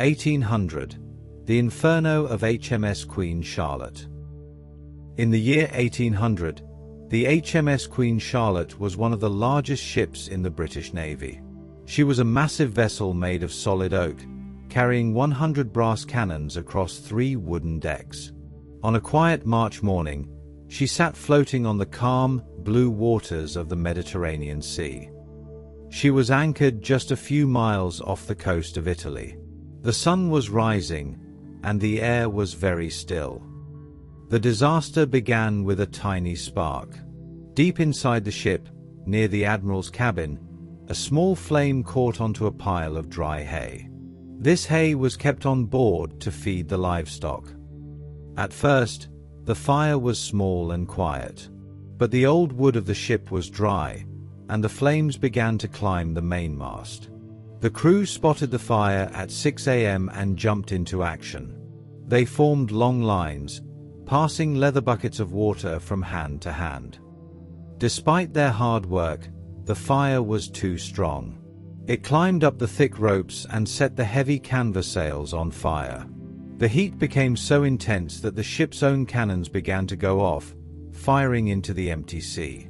1800. The Inferno of HMS Queen Charlotte. In the year 1800, the HMS Queen Charlotte was one of the largest ships in the British Navy. She was a massive vessel made of solid oak, carrying 100 brass cannons across 3 wooden decks. On a quiet March morning, she sat floating on the calm, blue waters of the Mediterranean Sea. She was anchored just a few miles off the coast of Italy. The sun was rising, and the air was very still. The disaster began with a tiny spark. Deep inside the ship, near the Admiral's cabin, a small flame caught onto a pile of dry hay. This hay was kept on board to feed the livestock. At first, the fire was small and quiet, but the old wood of the ship was dry, and the flames began to climb the mainmast. The crew spotted the fire at 6 a.m. and jumped into action. They formed long lines, passing leather buckets of water from hand to hand. Despite their hard work, the fire was too strong. It climbed up the thick ropes and set the heavy canvas sails on fire. The heat became so intense that the ship's own cannons began to go off, firing into the empty sea.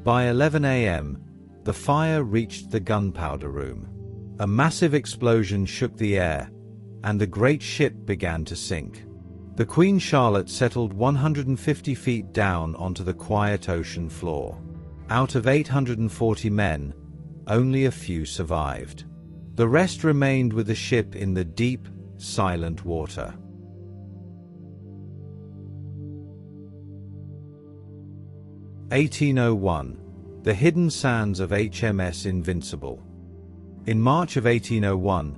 By 11 a.m., the fire reached the gunpowder room. A massive explosion shook the air, and the great ship began to sink. The Queen Charlotte settled 150 feet down onto the quiet ocean floor. Out of 840 men, only a few survived. The rest remained with the ship in the deep, silent water. (1801). The hidden sands of HMS Invincible. In March of 1801,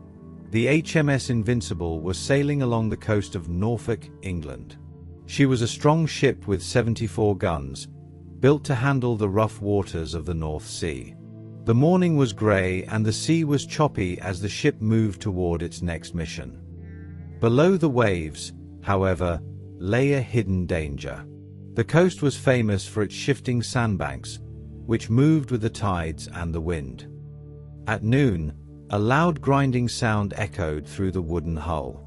the HMS Invincible was sailing along the coast of Norfolk, England. She was a strong ship with 74 guns, built to handle the rough waters of the North Sea. The morning was grey and the sea was choppy as the ship moved toward its next mission. Below the waves, however, lay a hidden danger. The coast was famous for its shifting sandbanks, which moved with the tides and the wind. At noon, a loud grinding sound echoed through the wooden hull.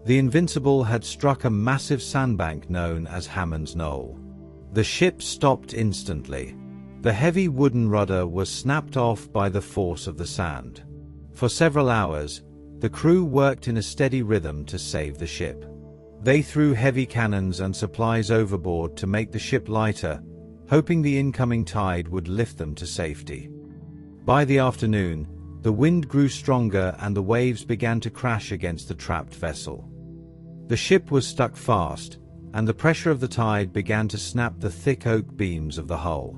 The Invincible had struck a massive sandbank known as Hammond's Knoll. The ship stopped instantly. The heavy wooden rudder was snapped off by the force of the sand. For several hours, the crew worked in a steady rhythm to save the ship. They threw heavy cannons and supplies overboard to make the ship lighter, hoping the incoming tide would lift them to safety. By the afternoon, the wind grew stronger and the waves began to crash against the trapped vessel. The ship was stuck fast, and the pressure of the tide began to snap the thick oak beams of the hull.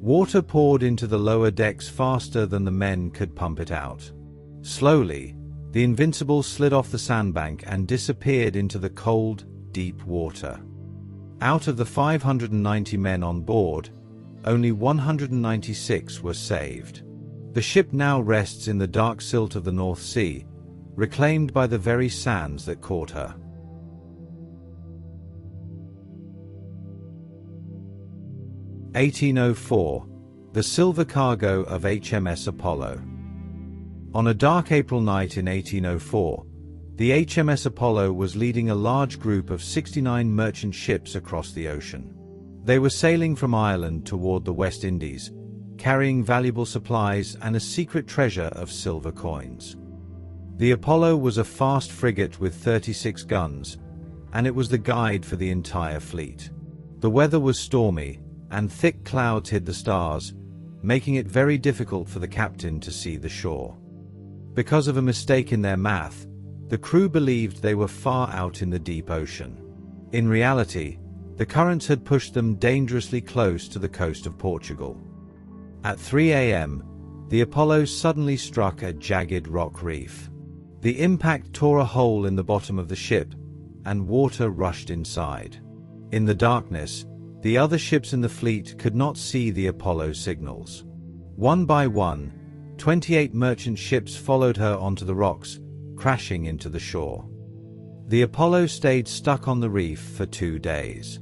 Water poured into the lower decks faster than the men could pump it out. Slowly, the Invincible slid off the sandbank and disappeared into the cold, deep water. Out of the 590 men on board, only 196 were saved. The ship now rests in the dark silt of the North Sea, reclaimed by the very sands that caught her. (1804). The silver cargo of HMS Apollo. On a dark April night in 1804, the HMS Apollo was leading a large group of 69 merchant ships across the ocean. They were sailing from Ireland toward the West Indies, carrying valuable supplies and a secret treasure of silver coins. The Apollo was a fast frigate with 36 guns, and it was the guide for the entire fleet. The weather was stormy, and thick clouds hid the stars, making it very difficult for the captain to see the shore. Because of a mistake in their math, the crew believed they were far out in the deep ocean. In reality, the currents had pushed them dangerously close to the coast of Portugal. At 3 a.m., the Apollo suddenly struck a jagged rock reef. The impact tore a hole in the bottom of the ship, and water rushed inside. In the darkness, the other ships in the fleet could not see the Apollo signals. One by one, 28 merchant ships followed her onto the rocks, crashing into the shore. The Apollo stayed stuck on the reef for 2 days.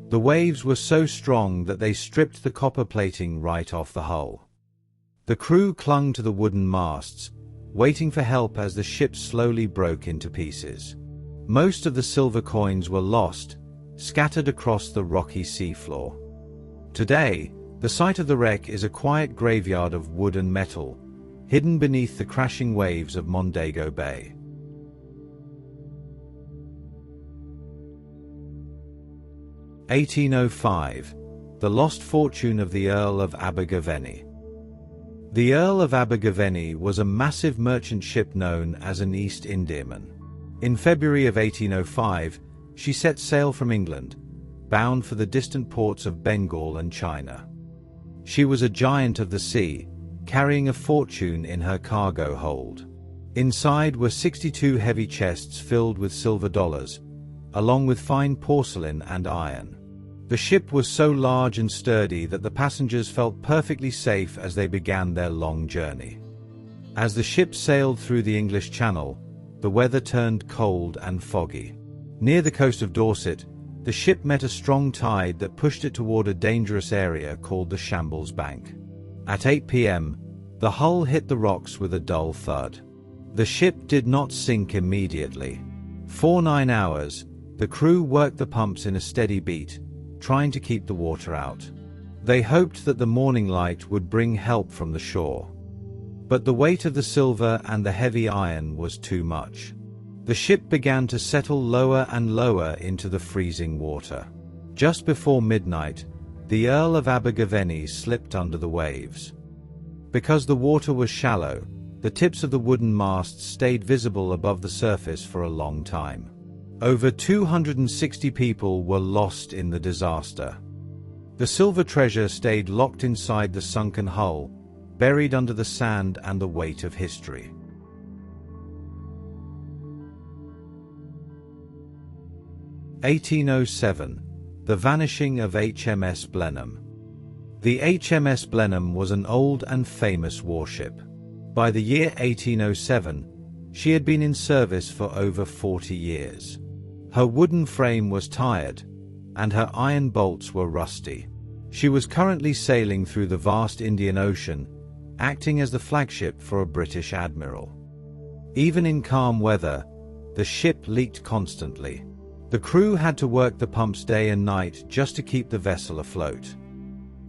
The waves were so strong that they stripped the copper plating right off the hull. The crew clung to the wooden masts, waiting for help as the ship slowly broke into pieces. Most of the silver coins were lost, scattered across the rocky seafloor. Today, the site of the wreck is a quiet graveyard of wood and metal, hidden beneath the crashing waves of Mondego Bay. (1805) The Lost Fortune of the Earl of Abergavenny. The Earl of Abergavenny was a massive merchant ship known as an East Indiaman. In February of 1805, she set sail from England, bound for the distant ports of Bengal and China. She was a giant of the sea, carrying a fortune in her cargo hold. Inside were 62 heavy chests filled with silver dollars, along with fine porcelain and iron. The ship was so large and sturdy that the passengers felt perfectly safe as they began their long journey. As the ship sailed through the English Channel, the weather turned cold and foggy. Near the coast of Dorset, the ship met a strong tide that pushed it toward a dangerous area called the Shambles Bank. At 8 p.m., the hull hit the rocks with a dull thud. The ship did not sink immediately. For 9 hours, the crew worked the pumps in a steady beat, trying to keep the water out. They hoped that the morning light would bring help from the shore. But the weight of the silver and the heavy iron was too much. The ship began to settle lower and lower into the freezing water. Just before midnight, the Earl of Abergavenny slipped under the waves. Because the water was shallow, the tips of the wooden masts stayed visible above the surface for a long time. Over 260 people were lost in the disaster. The silver treasure stayed locked inside the sunken hull, buried under the sand and the weight of history. (1807) The Vanishing of HMS Blenheim. The HMS Blenheim was an old and famous warship. By the year 1807, she had been in service for over 40 years. Her wooden frame was tired, and her iron bolts were rusty. She was currently sailing through the vast Indian Ocean, acting as the flagship for a British admiral. Even in calm weather, the ship leaked constantly. The crew had to work the pumps day and night just to keep the vessel afloat.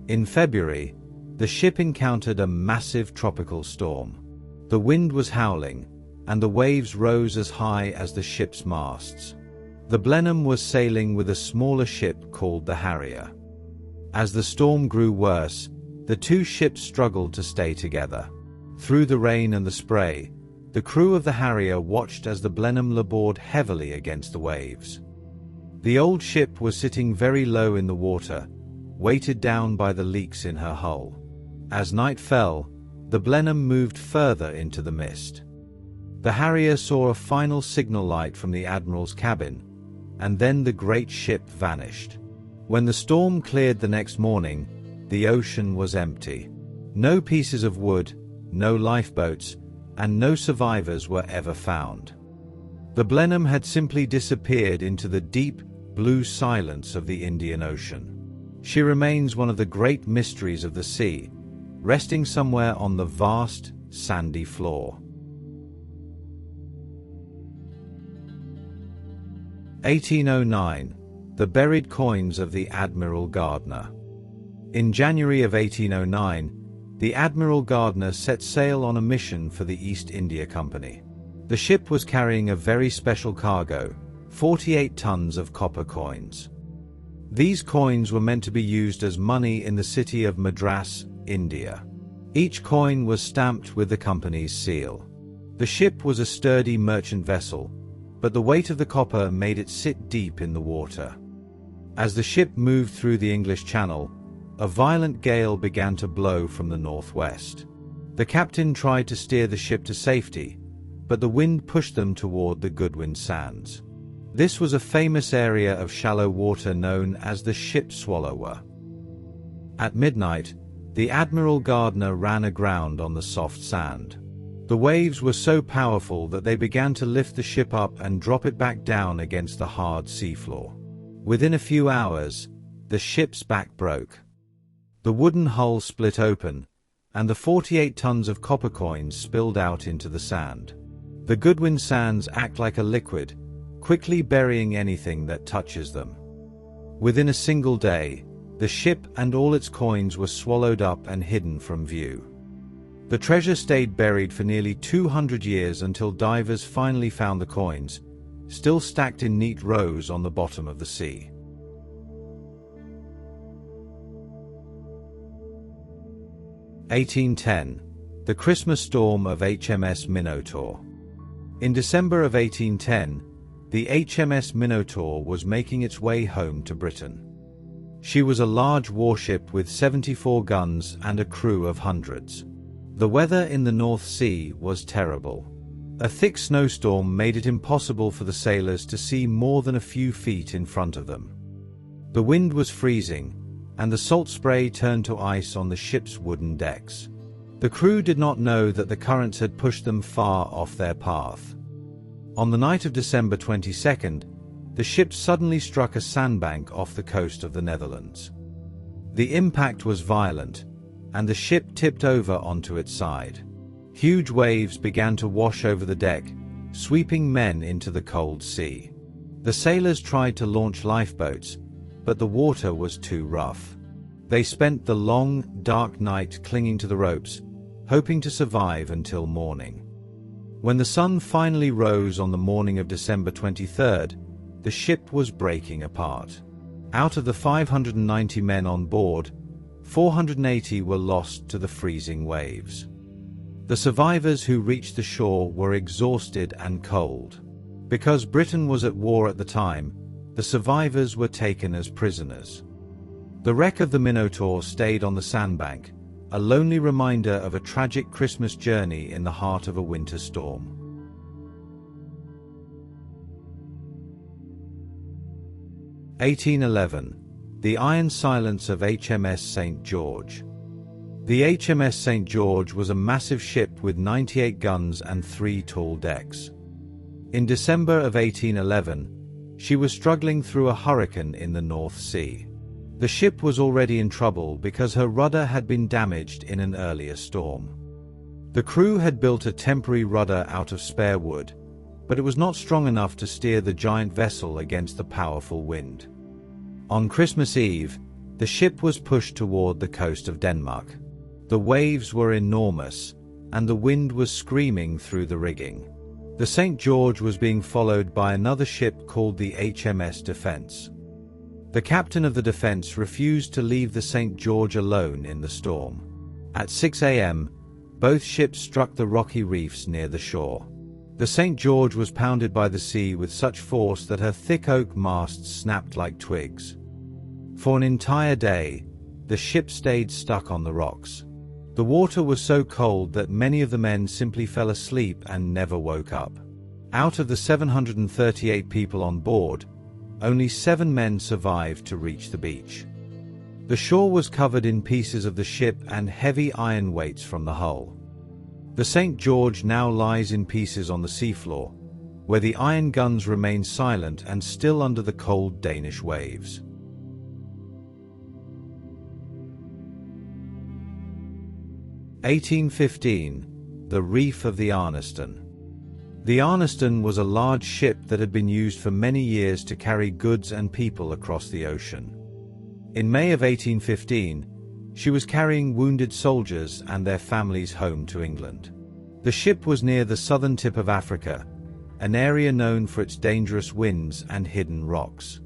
In February, the ship encountered a massive tropical storm. The wind was howling, and the waves rose as high as the ship's masts. The Blenheim was sailing with a smaller ship called the Harrier. As the storm grew worse, the two ships struggled to stay together. Through the rain and the spray, the crew of the Harrier watched as the Blenheim labored heavily against the waves. The old ship was sitting very low in the water, weighted down by the leaks in her hull. As night fell, the Blenheim moved further into the mist. The Harrier saw a final signal light from the Admiral's cabin, and then the great ship vanished. When the storm cleared the next morning, the ocean was empty. No pieces of wood, no lifeboats, and no survivors were ever found. The Blenheim had simply disappeared into the deep, blue silence of the Indian Ocean. She remains one of the great mysteries of the sea, resting somewhere on the vast, sandy floor. 1809. The buried coins of the Admiral Gardner. In January of 1809, the Admiral Gardner set sail on a mission for the East India Company. The ship was carrying a very special cargo, 48 tons of copper coins. These coins were meant to be used as money in the city of Madras, India. Each coin was stamped with the company's seal. The ship was a sturdy merchant vessel, but the weight of the copper made it sit deep in the water. As the ship moved through the English Channel, a violent gale began to blow from the northwest. The captain tried to steer the ship to safety, but the wind pushed them toward the Goodwin Sands. This was a famous area of shallow water known as the Ship Swallower. At midnight, the Admiral Gardner ran aground on the soft sand. The waves were so powerful that they began to lift the ship up and drop it back down against the hard seafloor. Within a few hours, the ship's back broke. The wooden hull split open, and the 48 tons of copper coins spilled out into the sand. The Goodwin sands act like a liquid, quickly burying anything that touches them. Within a single day, the ship and all its coins were swallowed up and hidden from view. The treasure stayed buried for nearly 200 years until divers finally found the coins, still stacked in neat rows on the bottom of the sea. (1810) The Christmas storm of HMS Minotaur. In December of 1810, the HMS Minotaur was making its way home to Britain. She was a large warship with 74 guns and a crew of hundreds. The weather in the North Sea was terrible. A thick snowstorm made it impossible for the sailors to see more than a few feet in front of them. The wind was freezing, and the salt spray turned to ice on the ship's wooden decks. The crew did not know that the currents had pushed them far off their path. On the night of December 22nd, the ship suddenly struck a sandbank off the coast of the Netherlands. The impact was violent, and the ship tipped over onto its side. Huge waves began to wash over the deck, sweeping men into the cold sea. The sailors tried to launch lifeboats, but the water was too rough. They spent the long, dark night clinging to the ropes, hoping to survive until morning. When the sun finally rose on the morning of December 23rd, the ship was breaking apart. Out of the 590 men on board, 480 were lost to the freezing waves. The survivors who reached the shore were exhausted and cold. Because Britain was at war at the time, the survivors were taken as prisoners. The wreck of the Minotaur stayed on the sandbank, a lonely reminder of a tragic Christmas journey in the heart of a winter storm. (1811) The Iron Silence of HMS St. George. The HMS St. George was a massive ship with 98 guns and 3 tall decks. In December of 1811, she was struggling through a hurricane in the North Sea. The ship was already in trouble because her rudder had been damaged in an earlier storm. The crew had built a temporary rudder out of spare wood, but it was not strong enough to steer the giant vessel against the powerful wind. On Christmas Eve, the ship was pushed toward the coast of Denmark. The waves were enormous, and the wind was screaming through the rigging. The St. George was being followed by another ship called the HMS Defence. The captain of the Defence refused to leave the St. George alone in the storm. At 6 a.m., both ships struck the rocky reefs near the shore. The St. George was pounded by the sea with such force that her thick oak masts snapped like twigs. For an entire day, the ship stayed stuck on the rocks. The water was so cold that many of the men simply fell asleep and never woke up. Out of the 738 people on board, only 7 men survived to reach the beach. The shore was covered in pieces of the ship and heavy iron weights from the hull. The St. George now lies in pieces on the seafloor, where the iron guns remain silent and still under the cold Danish waves. (1815) The Reef of the Arniston. The Arniston was a large ship that had been used for many years to carry goods and people across the ocean. In May of 1815, she was carrying wounded soldiers and their families home to England. The ship was near the southern tip of Africa, an area known for its dangerous winds and hidden rocks.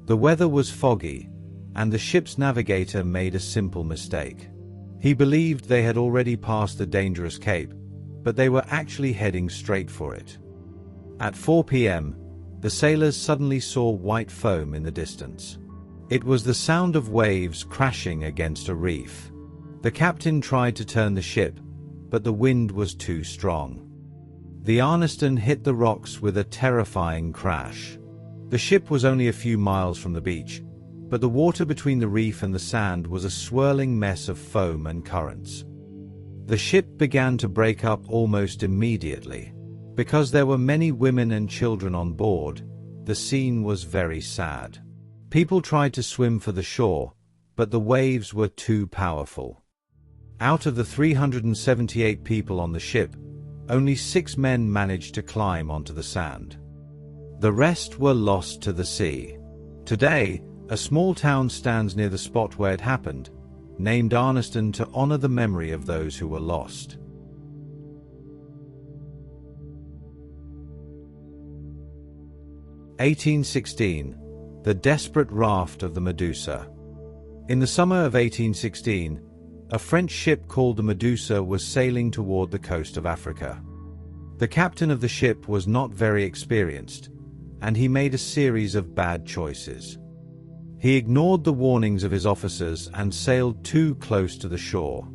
The weather was foggy, and the ship's navigator made a simple mistake. He believed they had already passed the dangerous cape, but they were actually heading straight for it. At 4 p.m., the sailors suddenly saw white foam in the distance. It was the sound of waves crashing against a reef. The captain tried to turn the ship, but the wind was too strong. The Arniston hit the rocks with a terrifying crash. The ship was only a few miles from the beach, but the water between the reef and the sand was a swirling mess of foam and currents. The ship began to break up almost immediately. Because there were many women and children on board, the scene was very sad. People tried to swim for the shore, but the waves were too powerful. Out of the 378 people on the ship, only 6 men managed to climb onto the sand. The rest were lost to the sea. Today, a small town stands near the spot where it happened, named Arniston to honor the memory of those who were lost. (1816) The desperate raft of the Medusa. In the summer of 1816, a French ship called the Medusa was sailing toward the coast of Africa. The captain of the ship was not very experienced, and he made a series of bad choices. He ignored the warnings of his officers and sailed too close to the shore.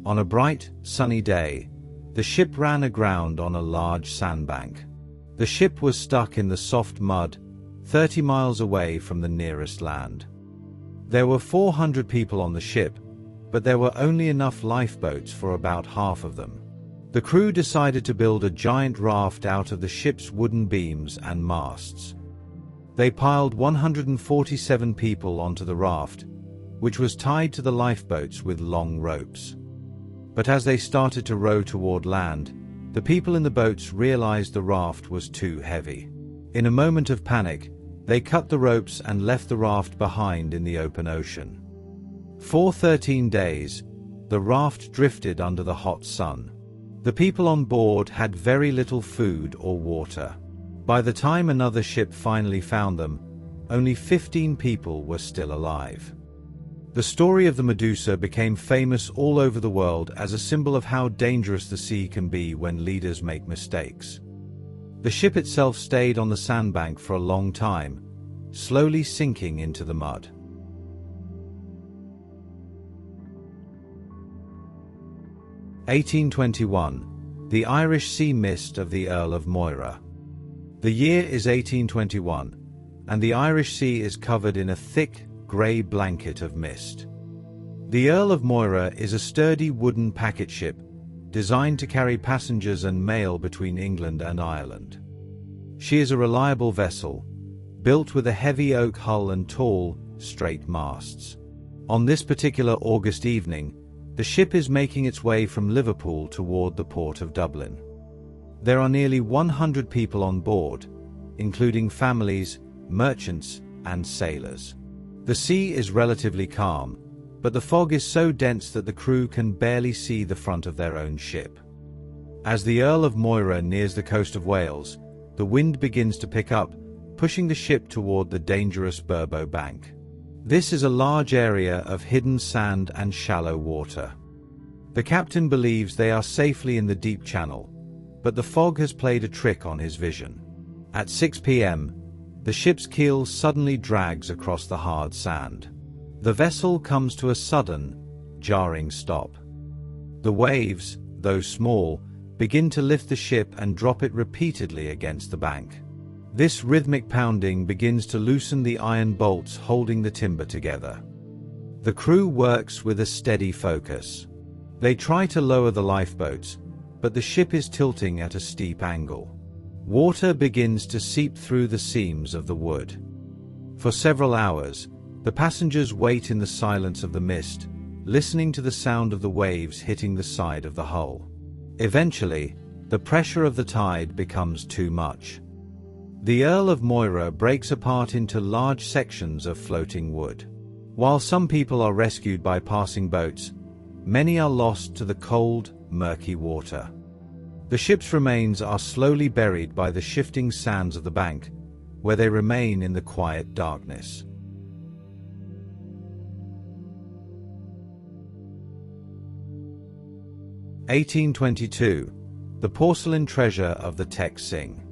On a bright, sunny day, the ship ran aground on a large sandbank. The ship was stuck in the soft mud, 30 miles away from the nearest land. There were 400 people on the ship, but there were only enough lifeboats for about half of them. The crew decided to build a giant raft out of the ship's wooden beams and masts. They piled 147 people onto the raft, which was tied to the lifeboats with long ropes. But as they started to row toward land, the people in the boats realized the raft was too heavy. In a moment of panic, they cut the ropes and left the raft behind in the open ocean. For 13 days, the raft drifted under the hot sun. The people on board had very little food or water. By the time another ship finally found them, only 15 people were still alive. The story of the Medusa became famous all over the world as a symbol of how dangerous the sea can be when leaders make mistakes. The ship itself stayed on the sandbank for a long time, slowly sinking into the mud. (1821) The Irish Sea Mist of the Earl of Moira. The year is 1821, and the Irish Sea is covered in a thick, grey blanket of mist. The Earl of Moira is a sturdy wooden packet ship designed to carry passengers and mail between England and Ireland. She is a reliable vessel, built with a heavy oak hull and tall, straight masts. On this particular August evening, the ship is making its way from Liverpool toward the port of Dublin. There are nearly 100 people on board, including families, merchants, and sailors. The sea is relatively calm, but the fog is so dense that the crew can barely see the front of their own ship. As the Earl of Moira nears the coast of Wales, the wind begins to pick up, pushing the ship toward the dangerous Burbo Bank. This is a large area of hidden sand and shallow water. The captain believes they are safely in the deep channel, but the fog has played a trick on his vision. At 6 p.m., the ship's keel suddenly drags across the hard sand. The vessel comes to a sudden, jarring stop. The waves, though small, begin to lift the ship and drop it repeatedly against the bank. This rhythmic pounding begins to loosen the iron bolts holding the timber together. The crew works with a steady focus. They try to lower the lifeboats, but the ship is tilting at a steep angle. Water begins to seep through the seams of the wood. For several hours, the passengers wait in the silence of the mist, listening to the sound of the waves hitting the side of the hull. Eventually, the pressure of the tide becomes too much. The Earl of Moira breaks apart into large sections of floating wood. While some people are rescued by passing boats, many are lost to the cold, murky water. The ship's remains are slowly buried by the shifting sands of the bank, where they remain in the quiet darkness. (1822) The Porcelain Treasure of the Tek Sing.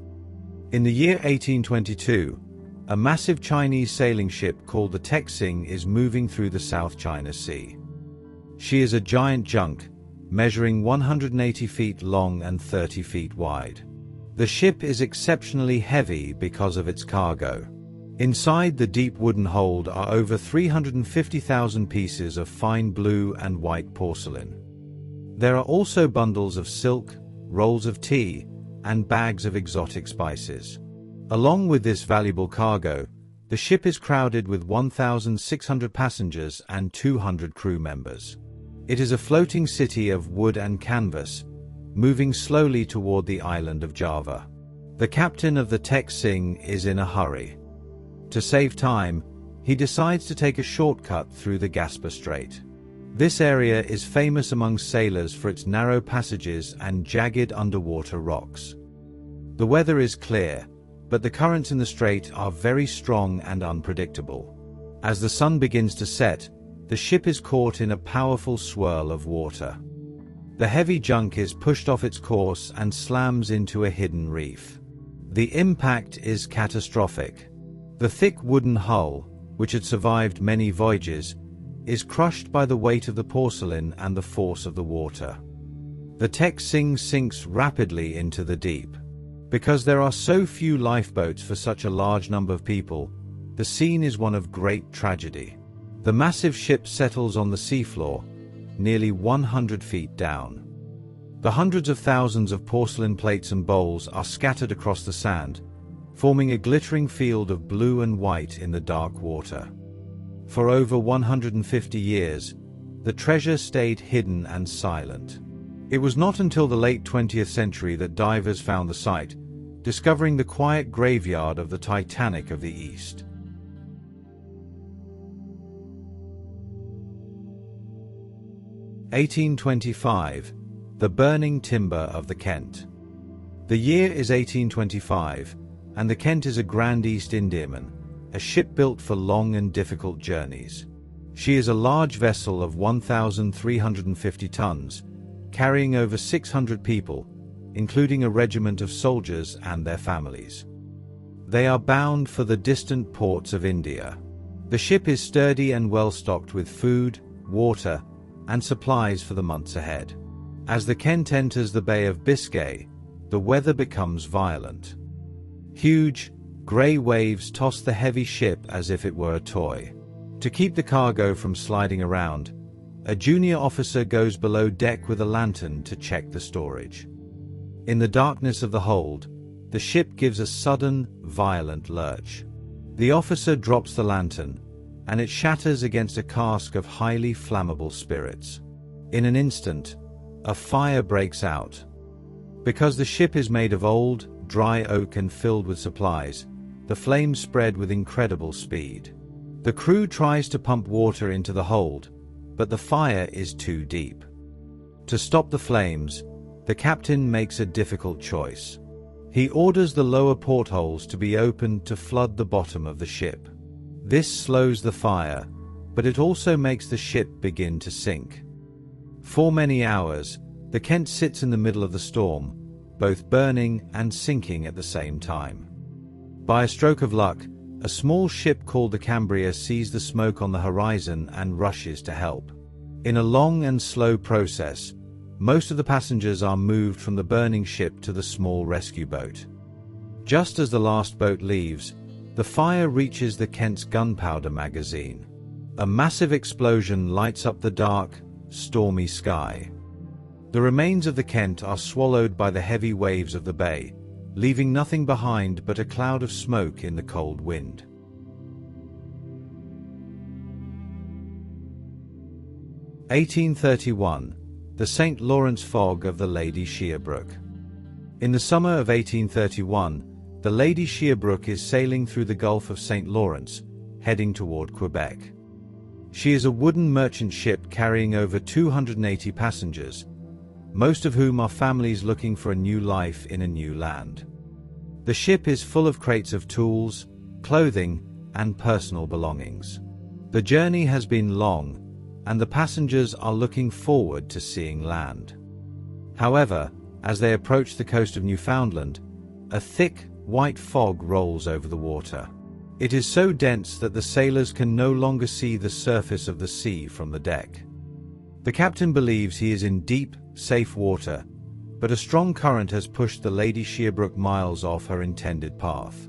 In the year 1822, a massive Chinese sailing ship called the Tek Sing is moving through the South China Sea. She is a giant junk, measuring 180 feet long and 30 feet wide. The ship is exceptionally heavy because of its cargo. Inside the deep wooden hold are over 350,000 pieces of fine blue and white porcelain. There are also bundles of silk, rolls of tea, and bags of exotic spices. Along with this valuable cargo, the ship is crowded with 1,600 passengers and 200 crew members. It is a floating city of wood and canvas, moving slowly toward the island of Java. The captain of the Tek Sing is in a hurry. To save time, he decides to take a shortcut through the Gasper Strait. This area is famous among sailors for its narrow passages and jagged underwater rocks. The weather is clear, but the currents in the strait are very strong and unpredictable. As the sun begins to set, the ship is caught in a powerful swirl of water. The heavy junk is pushed off its course and slams into a hidden reef. The impact is catastrophic. The thick wooden hull, which had survived many voyages, is crushed by the weight of the porcelain and the force of the water. The Tek Sing sinks rapidly into the deep. Because there are so few lifeboats for such a large number of people, the scene is one of great tragedy. The massive ship settles on the seafloor, nearly 100 feet down. The hundreds of thousands of porcelain plates and bowls are scattered across the sand, forming a glittering field of blue and white in the dark water. For over 150 years, the treasure stayed hidden and silent. It was not until the late 20th century that divers found the site, discovering the quiet graveyard of the Titanic of the East. (1825) The Burning Timber of the Kent. The year is 1825, and the Kent is a Grand East Indiaman, a ship built for long and difficult journeys. She is a large vessel of 1,350 tons, carrying over 600 people, including a regiment of soldiers and their families. They are bound for the distant ports of India. The ship is sturdy and well stocked with food, water, and supplies for the months ahead. As the Kent enters the Bay of Biscay, the weather becomes violent. Huge, grey waves toss the heavy ship as if it were a toy. To keep the cargo from sliding around, a junior officer goes below deck with a lantern to check the storage. In the darkness of the hold, the ship gives a sudden, violent lurch. The officer drops the lantern, and it shatters against a cask of highly flammable spirits. In an instant, a fire breaks out. Because the ship is made of old, dry oak and filled with supplies, the flames spread with incredible speed. The crew tries to pump water into the hold, but the fire is too deep. To stop the flames, the captain makes a difficult choice. He orders the lower portholes to be opened to flood the bottom of the ship. This slows the fire, but it also makes the ship begin to sink. For many hours, the Kent sits in the middle of the storm, both burning and sinking at the same time. By a stroke of luck, a small ship called the Cambria sees the smoke on the horizon and rushes to help. In a long and slow process, most of the passengers are moved from the burning ship to the small rescue boat. Just as the last boat leaves, the fire reaches the Kent's gunpowder magazine. A massive explosion lights up the dark, stormy sky. The remains of the Kent are swallowed by the heavy waves of the bay, leaving nothing behind but a cloud of smoke in the cold wind. (1831) The St. Lawrence Fog of the Lady Shearbrook. In the summer of 1831, the Lady Shearbrook is sailing through the Gulf of St. Lawrence, heading toward Quebec. She is a wooden merchant ship carrying over 280 passengers, most of whom are families looking for a new life in a new land. The ship is full of crates of tools, clothing, and personal belongings. The journey has been long, and the passengers are looking forward to seeing land. However, as they approach the coast of Newfoundland, a thick, white fog rolls over the water. It is so dense that the sailors can no longer see the surface of the sea from the deck. The captain believes he is in deep, safe water, but a strong current has pushed the Lady Shearbrook miles off her intended path.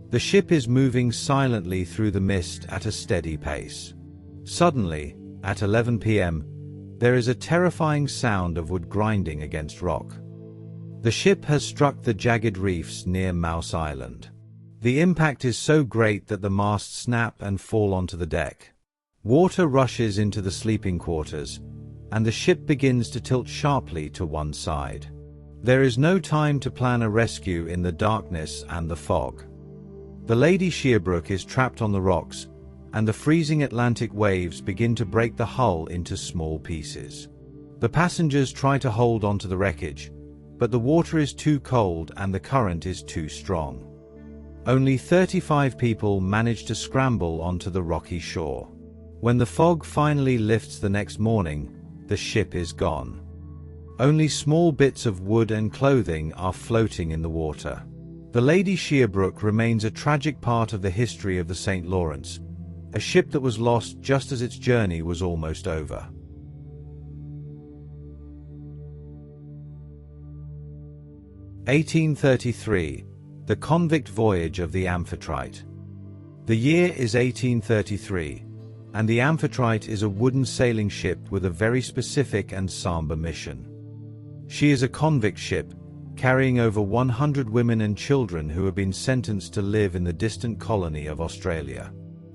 The ship is moving silently through the mist at a steady pace. Suddenly, at 11 p.m., there is a terrifying sound of wood grinding against rock. The ship has struck the jagged reefs near Mouse Island. The impact is so great that the masts snap and fall onto the deck. Water rushes into the sleeping quarters, and the ship begins to tilt sharply to one side. There is no time to plan a rescue in the darkness and the fog. The Lady Shearbrook is trapped on the rocks, and the freezing Atlantic waves begin to break the hull into small pieces. The passengers try to hold onto the wreckage, but the water is too cold and the current is too strong. Only 35 people manage to scramble onto the rocky shore. When the fog finally lifts the next morning, the ship is gone. Only small bits of wood and clothing are floating in the water. The Lady Shearbrook remains a tragic part of the history of the St. Lawrence, a ship that was lost just as its journey was almost over. (1833) The Convict Voyage of the Amphitrite. The year is 1833, and the Amphitrite is a wooden sailing ship with a very specific and somber mission. She is a convict ship, carrying over 100 women and children who have been sentenced to live in the distant colony of Australia.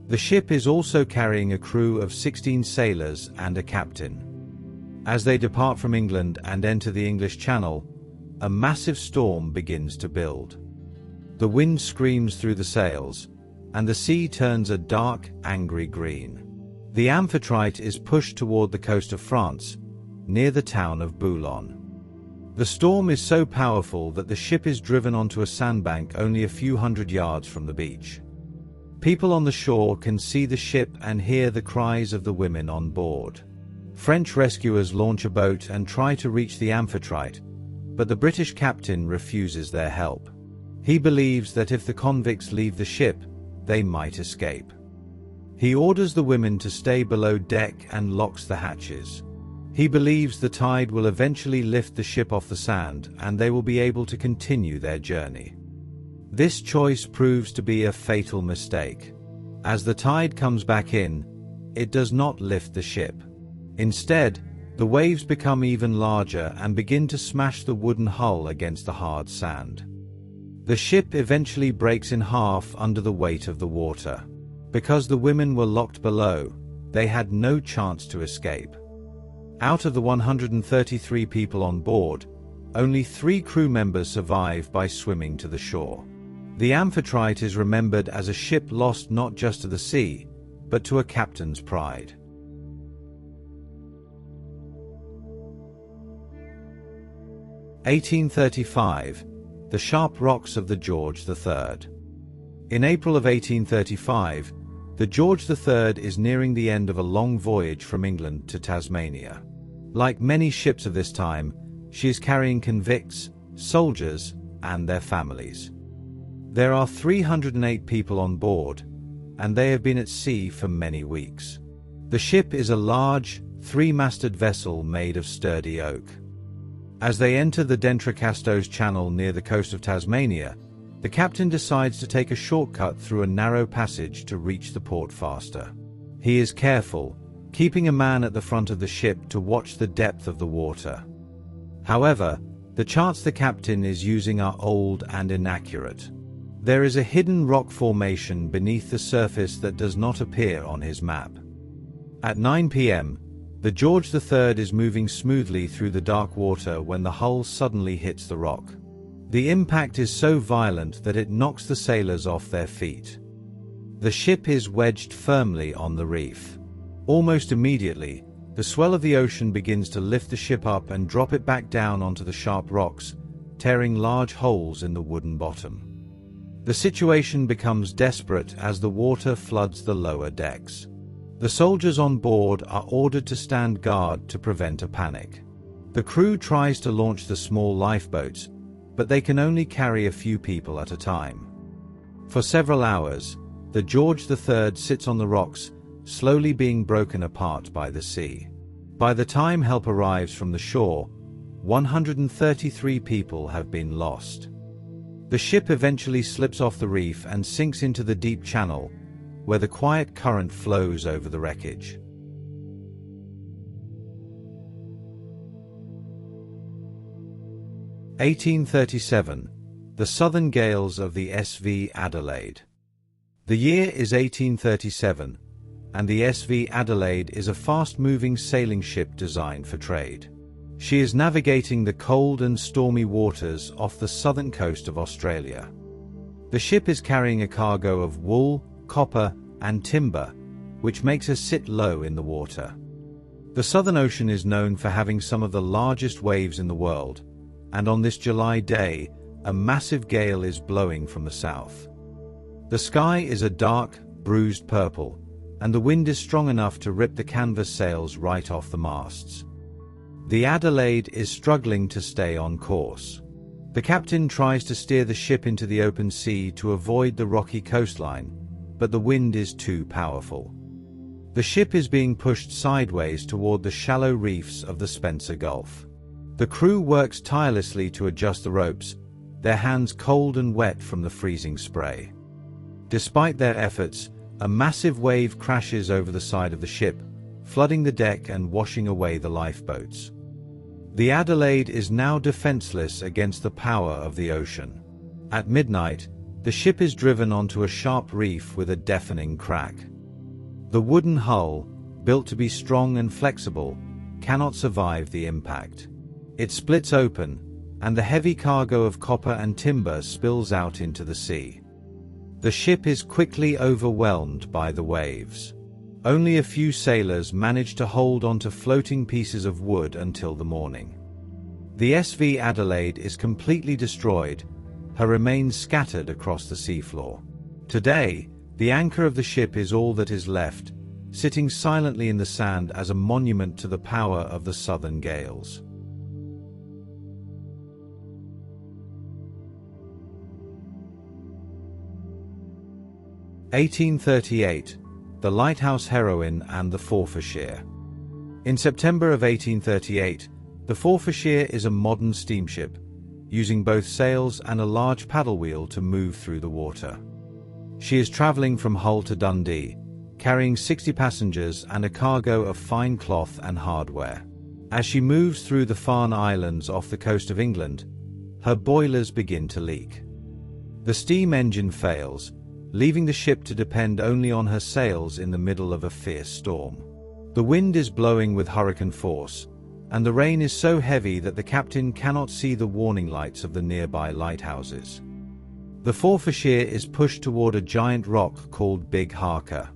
The ship is also carrying a crew of 16 sailors and a captain. As they depart from England and enter the English Channel, a massive storm begins to build. The wind screams through the sails, and the sea turns a dark, angry green. The Amphitrite is pushed toward the coast of France, near the town of Boulogne. The storm is so powerful that the ship is driven onto a sandbank only a few hundred yards from the beach. People on the shore can see the ship and hear the cries of the women on board. French rescuers launch a boat and try to reach the Amphitrite, but the British captain refuses their help. He believes that if the convicts leave the ship, they might escape. He orders the women to stay below deck and locks the hatches. He believes the tide will eventually lift the ship off the sand and they will be able to continue their journey. This choice proves to be a fatal mistake. As the tide comes back in, it does not lift the ship. Instead, the waves become even larger and begin to smash the wooden hull against the hard sand. The ship eventually breaks in half under the weight of the water. Because the women were locked below, they had no chance to escape. Out of the 133 people on board, only 3 crew members survive by swimming to the shore. The Amphitrite is remembered as a ship lost not just to the sea, but to a captain's pride. (1835) The Sharp Rocks of the George III. In April of 1835, the George III is nearing the end of a long voyage from England to Tasmania. Like many ships of this time, she is carrying convicts, soldiers, and their families. There are 308 people on board, and they have been at sea for many weeks. The ship is a large, 3-masted vessel made of sturdy oak. As they enter the D'Entrecasteaux Channel near the coast of Tasmania, the captain decides to take a shortcut through a narrow passage to reach the port faster. He is careful, keeping a man at the front of the ship to watch the depth of the water. However, the charts the captain is using are old and inaccurate. There is a hidden rock formation beneath the surface that does not appear on his map. At 9 p.m., the George III is moving smoothly through the dark water when the hull suddenly hits the rock. The impact is so violent that it knocks the sailors off their feet. The ship is wedged firmly on the reef. Almost immediately, the swell of the ocean begins to lift the ship up and drop it back down onto the sharp rocks, tearing large holes in the wooden bottom. The situation becomes desperate as the water floods the lower decks. The soldiers on board are ordered to stand guard to prevent a panic. The crew tries to launch the small lifeboats, but they can only carry a few people at a time. For several hours, the George III sits on the rocks, slowly being broken apart by the sea. By the time help arrives from the shore, 133 people have been lost. The ship eventually slips off the reef and sinks into the deep channel, where the quiet current flows over the wreckage. (1837) The Southern Gales of the SS Adelaide. The year is 1837, and the SV Adelaide is a fast-moving sailing ship designed for trade. She is navigating the cold and stormy waters off the southern coast of Australia. The ship is carrying a cargo of wool, copper, and timber, which makes her sit low in the water. The Southern Ocean is known for having some of the largest waves in the world, and on this July day, a massive gale is blowing from the south. The sky is a dark, bruised purple, and the wind is strong enough to rip the canvas sails right off the masts. The Adelaide is struggling to stay on course. The captain tries to steer the ship into the open sea to avoid the rocky coastline, but the wind is too powerful. The ship is being pushed sideways toward the shallow reefs of the Spencer Gulf. The crew works tirelessly to adjust the ropes, their hands cold and wet from the freezing spray. Despite their efforts, a massive wave crashes over the side of the ship, flooding the deck and washing away the lifeboats. The Adelaide is now defenseless against the power of the ocean. At midnight, the ship is driven onto a sharp reef with a deafening crack. The wooden hull, built to be strong and flexible, cannot survive the impact. It splits open, and the heavy cargo of copper and timber spills out into the sea. The ship is quickly overwhelmed by the waves. Only a few sailors manage to hold onto floating pieces of wood until the morning. The SV Adelaide is completely destroyed, her remains scattered across the seafloor. Today, the anchor of the ship is all that is left, sitting silently in the sand as a monument to the power of the southern gales. (1838). The Lighthouse Heroine and the Forfarshire. In September of 1838, the Forfarshire is a modern steamship, using both sails and a large paddle wheel to move through the water. She is travelling from Hull to Dundee, carrying 60 passengers and a cargo of fine cloth and hardware. As she moves through the Farne Islands off the coast of England, her boilers begin to leak. The steam engine fails, leaving the ship to depend only on her sails in the middle of a fierce storm. The wind is blowing with hurricane force, and the rain is so heavy that the captain cannot see the warning lights of the nearby lighthouses. The Forfarshire is pushed toward a giant rock called Big Harker.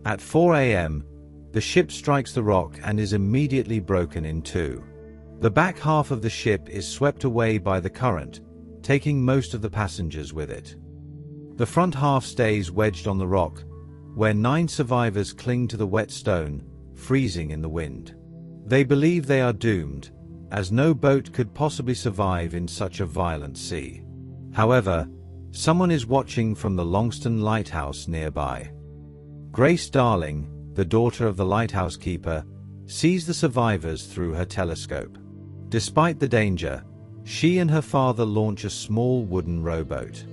At 4 a.m., the ship strikes the rock and is immediately broken in two. The back half of the ship is swept away by the current, taking most of the passengers with it. The front half stays wedged on the rock, where 9 survivors cling to the wet stone, freezing in the wind. They believe they are doomed, as no boat could possibly survive in such a violent sea. However, someone is watching from the Longston Lighthouse nearby. Grace Darling, the daughter of the lighthouse keeper, sees the survivors through her telescope. Despite the danger, she and her father launch a small wooden rowboat.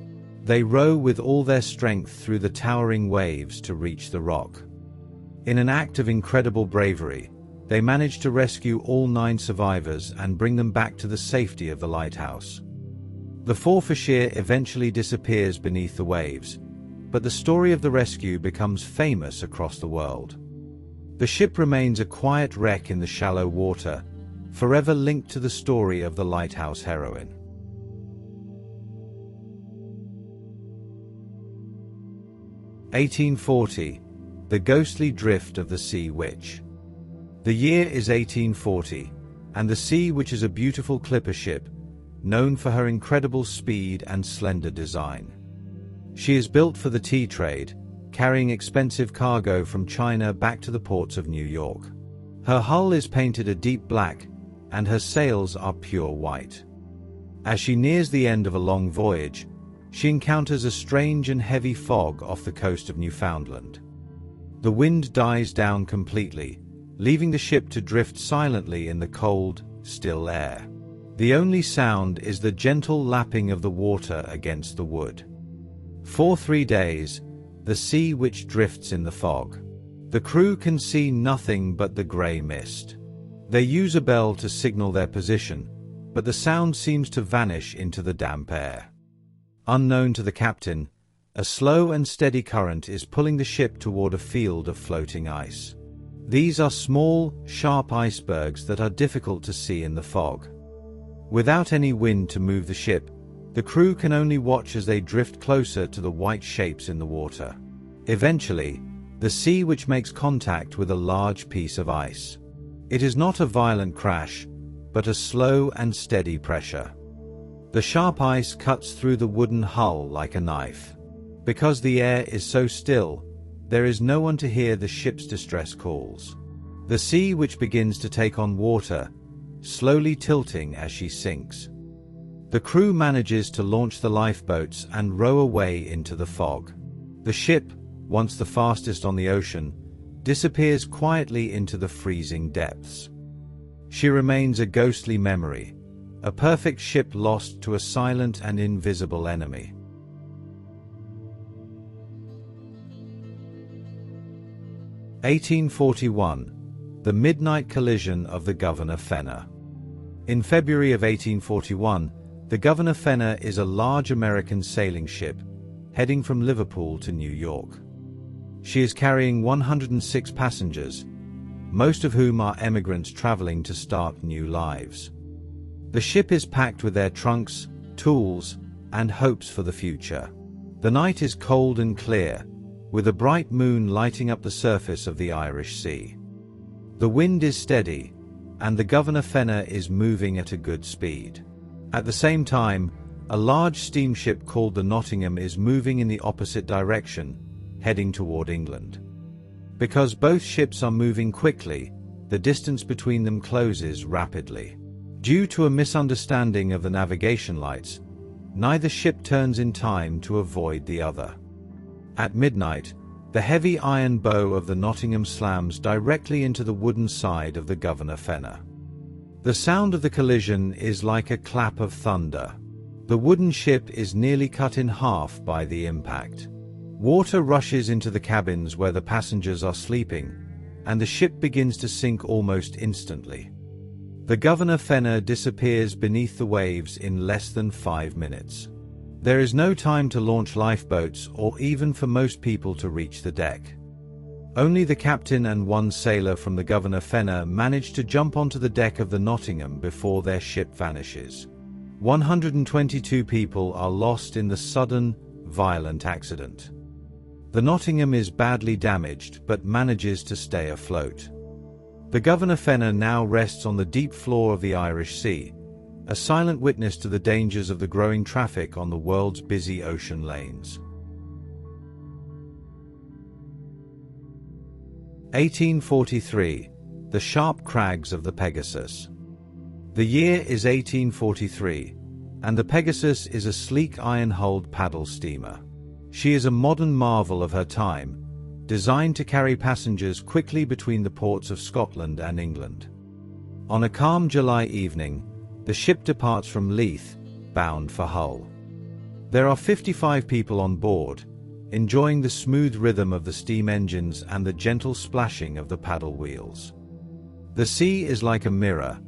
They row with all their strength through the towering waves to reach the rock. In an act of incredible bravery, they manage to rescue all 9 survivors and bring them back to the safety of the lighthouse. The Forfarshire eventually disappears beneath the waves, but the story of the rescue becomes famous across the world. The ship remains a quiet wreck in the shallow water, forever linked to the story of the lighthouse heroine. (1840). The Ghostly Drift of the Sea Witch. The year is 1840, and the Sea Witch is a beautiful clipper ship, known for her incredible speed and slender design. She is built for the tea trade, carrying expensive cargo from China back to the ports of New York. Her hull is painted a deep black, and her sails are pure white. As she nears the end of a long voyage, she encounters a strange and heavy fog off the coast of Newfoundland. The wind dies down completely, leaving the ship to drift silently in the cold, still air. The only sound is the gentle lapping of the water against the wood. For 3 days, the Sea Witch drifts in the fog. The crew can see nothing but the grey mist. They use a bell to signal their position, but the sound seems to vanish into the damp air. Unknown to the captain, A slow and steady current is pulling the ship toward a field of floating ice. These are small, sharp icebergs that are difficult to see in the fog. Without any wind to move the ship, the crew can only watch as they drift closer to the white shapes in the water. Eventually, the sea which makes contact with a large piece of ice. It is not a violent crash, but a slow and steady pressure. The sharp ice cuts through the wooden hull like a knife. Because the air is so still, there is no one to hear the ship's distress calls. The sea which begins to take on water, slowly tilting as she sinks. The crew manages to launch the lifeboats and row away into the fog. The ship, once the fastest on the ocean, disappears quietly into the freezing depths. She remains a ghostly memory, a perfect ship lost to a silent and invisible enemy. (1841) The midnight collision of the Governor Fenner. In February of 1841, the Governor Fenner is a large American sailing ship heading from Liverpool to New York. She is carrying 106 passengers, most of whom are emigrants traveling to start new lives. The ship is packed with their trunks, tools, and hopes for the future. The night is cold and clear, with a bright moon lighting up the surface of the Irish Sea. The wind is steady, and the Governor Fenner is moving at a good speed. At the same time, a large steamship called the Nottingham is moving in the opposite direction, heading toward England. Because both ships are moving quickly, the distance between them closes rapidly. Due to a misunderstanding of the navigation lights, neither ship turns in time to avoid the other. At midnight, the heavy iron bow of the Nottingham slams directly into the wooden side of the Governor Fenner. The sound of the collision is like a clap of thunder. The wooden ship is nearly cut in half by the impact. Water rushes into the cabins where the passengers are sleeping, and the ship begins to sink almost instantly. The Governor Fenner disappears beneath the waves in less than 5 minutes. There is no time to launch lifeboats or even for most people to reach the deck. Only the captain and one sailor from the Governor Fenner manage to jump onto the deck of the Nottingham before their ship vanishes. 122 people are lost in the sudden, violent accident. The Nottingham is badly damaged but manages to stay afloat. The Governor Fenner now rests on the deep floor of the Irish Sea, a silent witness to the dangers of the growing traffic on the world's busy ocean lanes. 1843. The Sharp Crags of the Pegasus. The year is 1843, and the Pegasus is a sleek iron-hulled paddle steamer. She is a modern marvel of her time, designed to carry passengers quickly between the ports of Scotland and England. On a calm July evening, the ship departs from Leith, bound for Hull. There are 55 people on board, enjoying the smooth rhythm of the steam engines and the gentle splashing of the paddle wheels. The sea is like a mirror,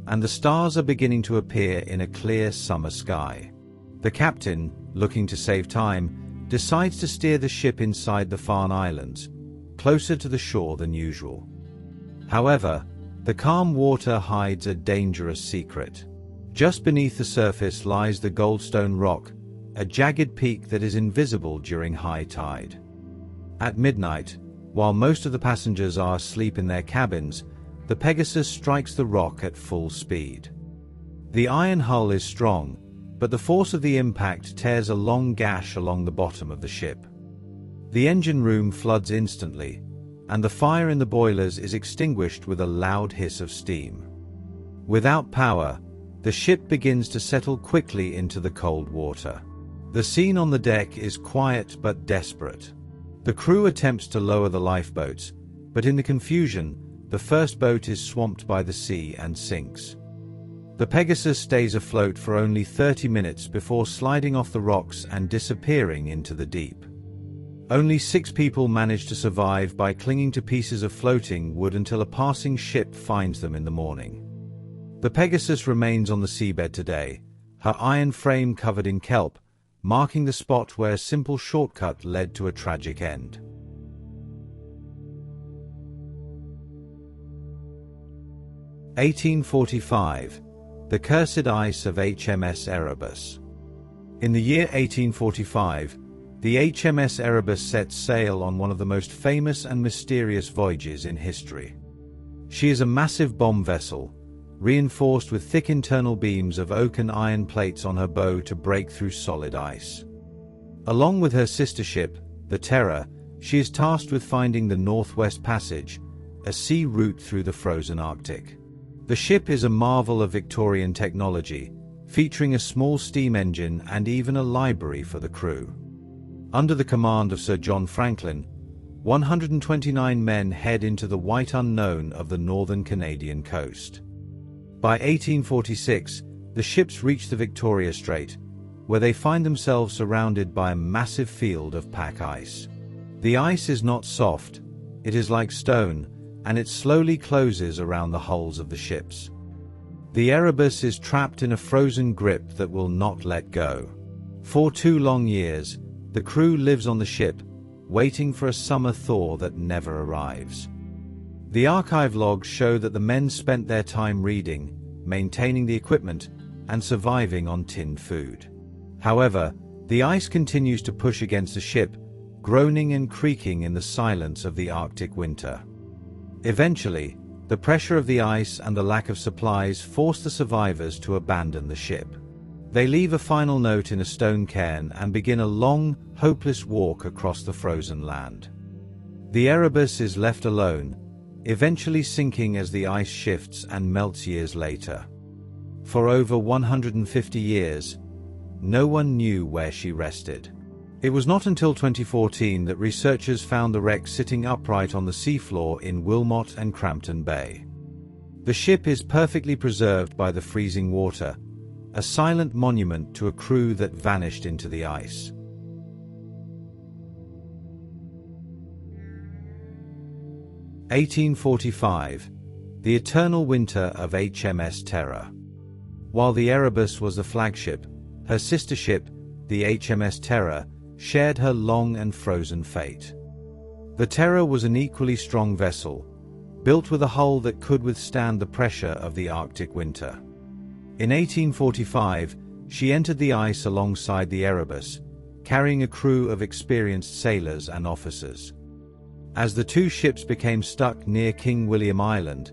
and the stars are beginning to appear in a clear summer sky. The captain, looking to save time, decides to steer the ship inside the Farne Islands, closer to the shore than usual. However, the calm water hides a dangerous secret. Just beneath the surface lies the Goldstone Rock, a jagged peak that is invisible during high tide. At midnight, while most of the passengers are asleep in their cabins, the Pegasus strikes the rock at full speed. The iron hull is strong, but the force of the impact tears a long gash along the bottom of the ship. The engine room floods instantly, and the fire in the boilers is extinguished with a loud hiss of steam. Without power, the ship begins to settle quickly into the cold water. The scene on the deck is quiet but desperate. The crew attempts to lower the lifeboats, but in the confusion, the first boat is swamped by the sea and sinks. The Pegasus stays afloat for only 30 minutes before sliding off the rocks and disappearing into the deep. Only 6 people manage to survive by clinging to pieces of floating wood until a passing ship finds them in the morning. The Pegasus remains on the seabed today, her iron frame covered in kelp, marking the spot where a simple shortcut led to a tragic end. (1845) The Cursed Ice of HMS Erebus. In the year 1845, the HMS Erebus set sail on one of the most famous and mysterious voyages in history. She is a massive bomb vessel, reinforced with thick internal beams of oak and iron plates on her bow to break through solid ice. Along with her sister ship, the Terror, she is tasked with finding the Northwest Passage, a sea route through the frozen Arctic. The ship is a marvel of Victorian technology, featuring a small steam engine and even a library for the crew. Under the command of Sir John Franklin, 129 men head into the white unknown of the northern Canadian coast. By 1846, the ships reach the Victoria Strait, where they find themselves surrounded by a massive field of pack ice. The ice is not soft, it is like stone, and it slowly closes around the hulls of the ships. The Erebus is trapped in a frozen grip that will not let go. For 2 long years, the crew lives on the ship, waiting for a summer thaw that never arrives. The archive logs show that the men spent their time reading, maintaining the equipment, and surviving on tinned food. However, the ice continues to push against the ship, groaning and creaking in the silence of the Arctic winter. Eventually, the pressure of the ice and the lack of supplies force the survivors to abandon the ship. They leave a final note in a stone cairn and begin a long, hopeless walk across the frozen land. The Erebus is left alone, eventually sinking as the ice shifts and melts years later. For over 150 years, no one knew where she rested. It was not until 2014 that researchers found the wreck sitting upright on the seafloor in Wilmot and Crampton Bay. The ship is perfectly preserved by the freezing water, a silent monument to a crew that vanished into the ice. (1845) The Eternal Winter of HMS Terror. While the Erebus was the flagship, her sister ship, the HMS Terror, shared her long and frozen fate. The Terror was an equally strong vessel, built with a hull that could withstand the pressure of the Arctic winter. In 1845, she entered the ice alongside the Erebus, carrying a crew of experienced sailors and officers. As the two ships became stuck near King William Island,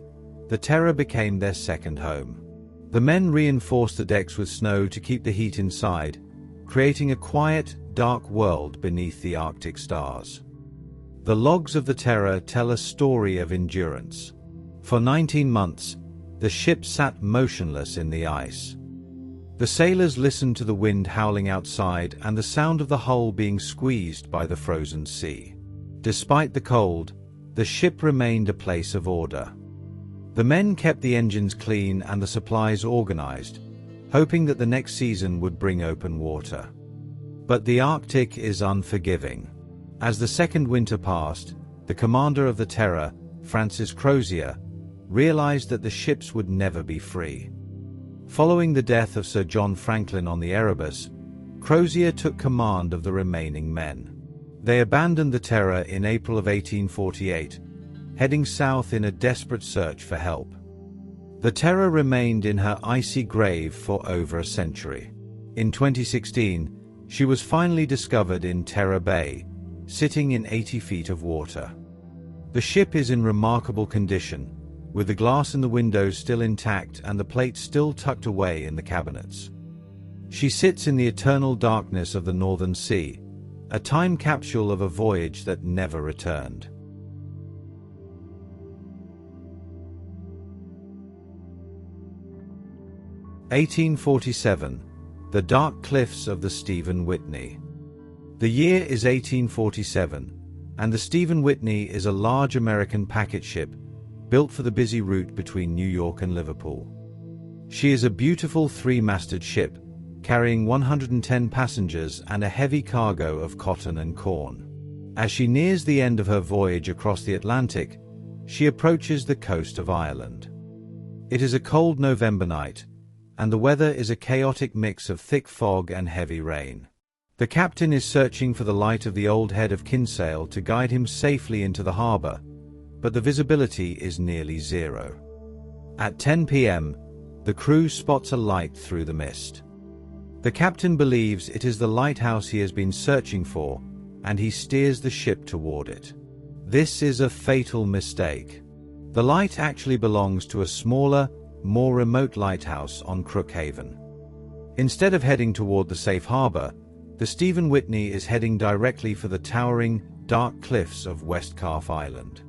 the Terror became their second home. The men reinforced the decks with snow to keep the heat inside, creating a quiet, dark world beneath the Arctic stars. The logs of the Terror tell a story of endurance. For 19 months, the ship sat motionless in the ice. The sailors listened to the wind howling outside and the sound of the hull being squeezed by the frozen sea. Despite the cold, the ship remained a place of order. The men kept the engines clean and the supplies organized, hoping that the next season would bring open water. But the Arctic is unforgiving. As the second winter passed, the commander of the Terror, Francis Crozier, realized that the ships would never be free. Following the death of Sir John Franklin on the Erebus, Crozier took command of the remaining men. They abandoned the Terror in April of 1848, heading south in a desperate search for help. The Terror remained in her icy grave for over a century. In 2016, she was finally discovered in Terror Bay, sitting in 80 feet of water. The ship is in remarkable condition, with the glass in the windows still intact and the plates still tucked away in the cabinets. She sits in the eternal darkness of the Northern Sea, a time capsule of a voyage that never returned. (1847) The Dark Cliffs of the Stephen Whitney. The year is 1847, and the Stephen Whitney is a large American packet ship built for the busy route between New York and Liverpool. She is a beautiful 3-masted ship, carrying 110 passengers and a heavy cargo of cotton and corn. As she nears the end of her voyage across the Atlantic, she approaches the coast of Ireland. It is a cold November night, and the weather is a chaotic mix of thick fog and heavy rain. The captain is searching for the light of the old head of Kinsale to guide him safely into the harbor, but the visibility is nearly zero. At 10 p.m., the crew spots a light through the mist. The captain believes it is the lighthouse he has been searching for, and he steers the ship toward it. This is a fatal mistake. The light actually belongs to a smaller, more remote lighthouse on Crookhaven. Instead of heading toward the safe harbor, the Stephen Whitney is heading directly for the towering, dark cliffs of West Calf Island.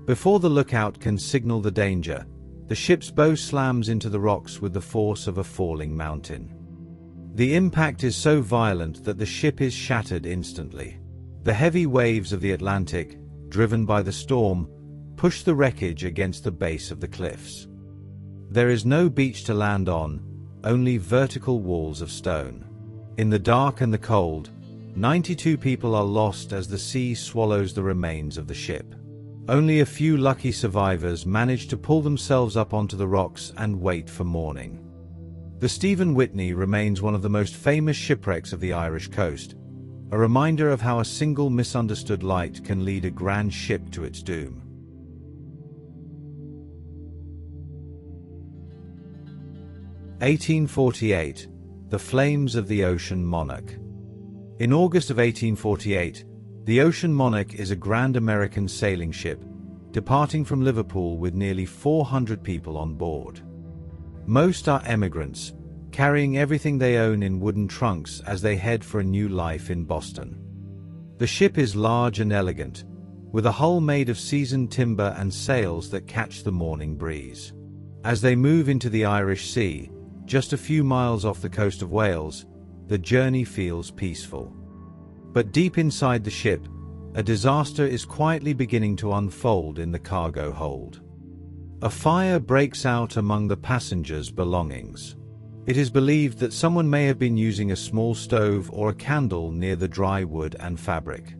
Before the lookout can signal the danger, the ship's bow slams into the rocks with the force of a falling mountain. The impact is so violent that the ship is shattered instantly. The heavy waves of the Atlantic, driven by the storm, push the wreckage against the base of the cliffs. There is no beach to land on, only vertical walls of stone. In the dark and the cold, 92 people are lost as the sea swallows the remains of the ship. Only a few lucky survivors manage to pull themselves up onto the rocks and wait for morning. The Stephen Whitney remains one of the most famous shipwrecks of the Irish coast, a reminder of how a single misunderstood light can lead a grand ship to its doom. (1848) The Flames of the Ocean Monarch. In August of 1848, the Ocean Monarch is a grand American sailing ship, departing from Liverpool with nearly 400 people on board. Most are emigrants, carrying everything they own in wooden trunks as they head for a new life in Boston. The ship is large and elegant, with a hull made of seasoned timber and sails that catch the morning breeze. As they move into the Irish Sea, just a few miles off the coast of Wales, the journey feels peaceful. But deep inside the ship, a disaster is quietly beginning to unfold in the cargo hold. A fire breaks out among the passengers' belongings. It is believed that someone may have been using a small stove or a candle near the dry wood and fabric.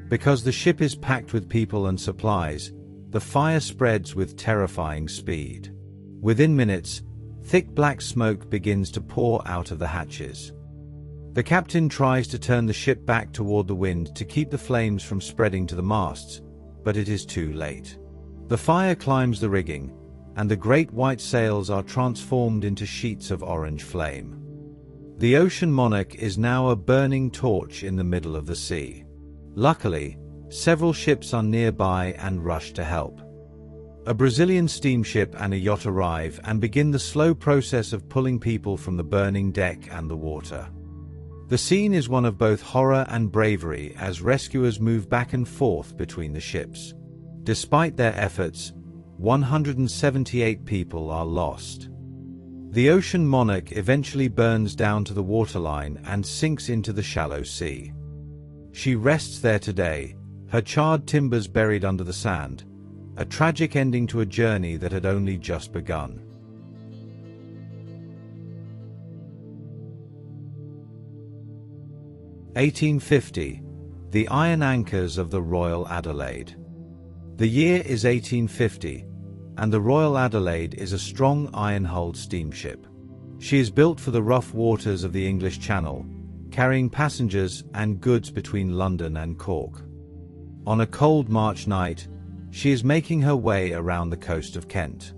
Because the ship is packed with people and supplies, the fire spreads with terrifying speed. Within minutes, thick black smoke begins to pour out of the hatches. The captain tries to turn the ship back toward the wind to keep the flames from spreading to the masts, but it is too late. The fire climbs the rigging, and the great white sails are transformed into sheets of orange flame. The Ocean Monarch is now a burning torch in the middle of the sea. Luckily, several ships are nearby and rush to help. A Brazilian steamship and a yacht arrive and begin the slow process of pulling people from the burning deck and the water. The scene is one of both horror and bravery as rescuers move back and forth between the ships. Despite their efforts, 178 people are lost. The Ocean Monarch eventually burns down to the waterline and sinks into the shallow sea. She rests there today, her charred timbers buried under the sand, a tragic ending to a journey that had only just begun. (1850) The Iron Anchors of the Royal Adelaide. The year is 1850, and the Royal Adelaide is a strong iron-hulled steamship. She is built for the rough waters of the English Channel, carrying passengers and goods between London and Cork. On a cold March night, she is making her way around the coast of Kent.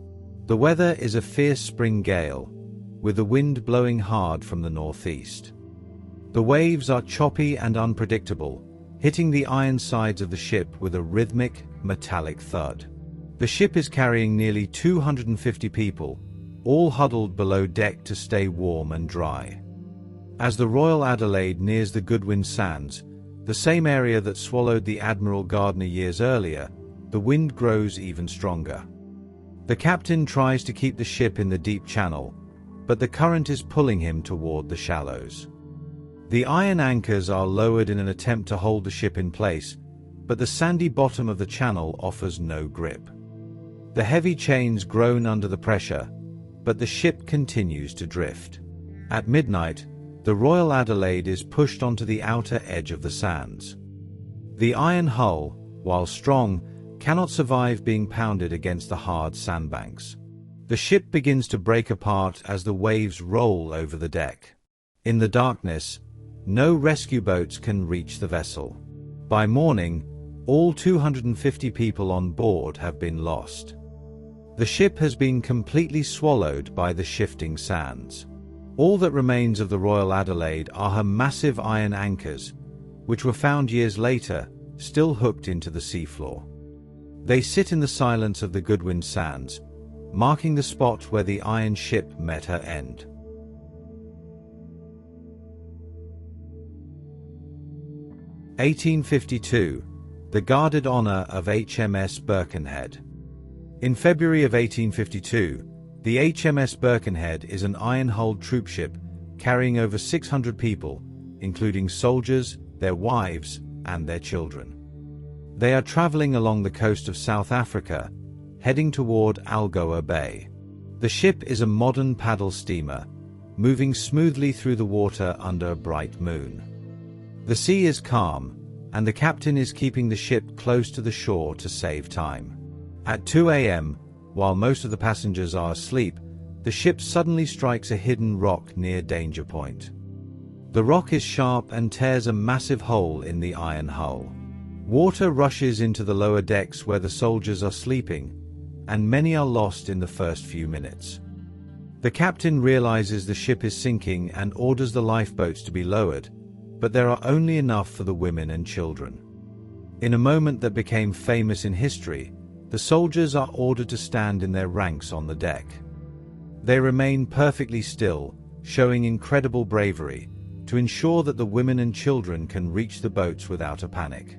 The weather is a fierce spring gale, with the wind blowing hard from the northeast. The waves are choppy and unpredictable, hitting the iron sides of the ship with a rhythmic, metallic thud. The ship is carrying nearly 250 people, all huddled below deck to stay warm and dry. As the Royal Adelaide nears the Goodwin Sands, the same area that swallowed the Admiral Gardner years earlier, the wind grows even stronger. The captain tries to keep the ship in the deep channel, but the current is pulling him toward the shallows. The iron anchors are lowered in an attempt to hold the ship in place, but the sandy bottom of the channel offers no grip. The heavy chains groan under the pressure, but the ship continues to drift. At midnight, the Royal Adelaide is pushed onto the outer edge of the sands. The iron hull, while strong, cannot survive being pounded against the hard sandbanks. The ship begins to break apart as the waves roll over the deck. In the darkness, No rescue boats can reach the vessel. By morning, all 250 people on board have been lost. The ship has been completely swallowed by the shifting sands. All that remains of the Royal Adelaide are her massive iron anchors, which were found years later, still hooked into the seafloor. They sit in the silence of the Goodwin Sands, marking the spot where the iron ship met her end. (1852), the guarded honor of HMS Birkenhead. In February of 1852, the HMS Birkenhead is an iron-hulled troopship carrying over 600 people, including soldiers, their wives, and their children. They are traveling along the coast of South Africa, heading toward Algoa Bay. The ship is a modern paddle steamer, moving smoothly through the water under a bright moon. The sea is calm, and the captain is keeping the ship close to the shore to save time. At 2 a.m., while most of the passengers are asleep, the ship suddenly strikes a hidden rock near Danger Point. The rock is sharp and tears a massive hole in the iron hull. Water rushes into the lower decks where the soldiers are sleeping, and many are lost in the first few minutes. The captain realizes the ship is sinking and orders the lifeboats to be lowered, but there are only enough for the women and children. In a moment that became famous in history, the soldiers are ordered to stand in their ranks on the deck. They remain perfectly still, showing incredible bravery, to ensure that the women and children can reach the boats without a panic.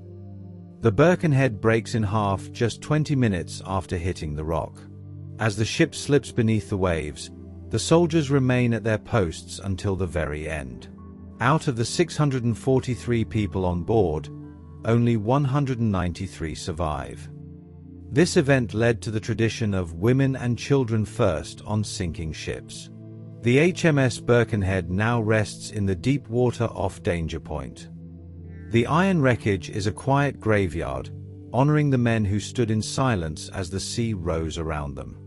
The Birkenhead breaks in half just 20 minutes after hitting the rock. As the ship slips beneath the waves, the soldiers remain at their posts until the very end. Out of the 643 people on board, only 193 survive. This event led to the tradition of women and children first on sinking ships. The HMS Birkenhead now rests in the deep water off Danger Point. The iron wreckage is a quiet graveyard, honoring the men who stood in silence as the sea rose around them.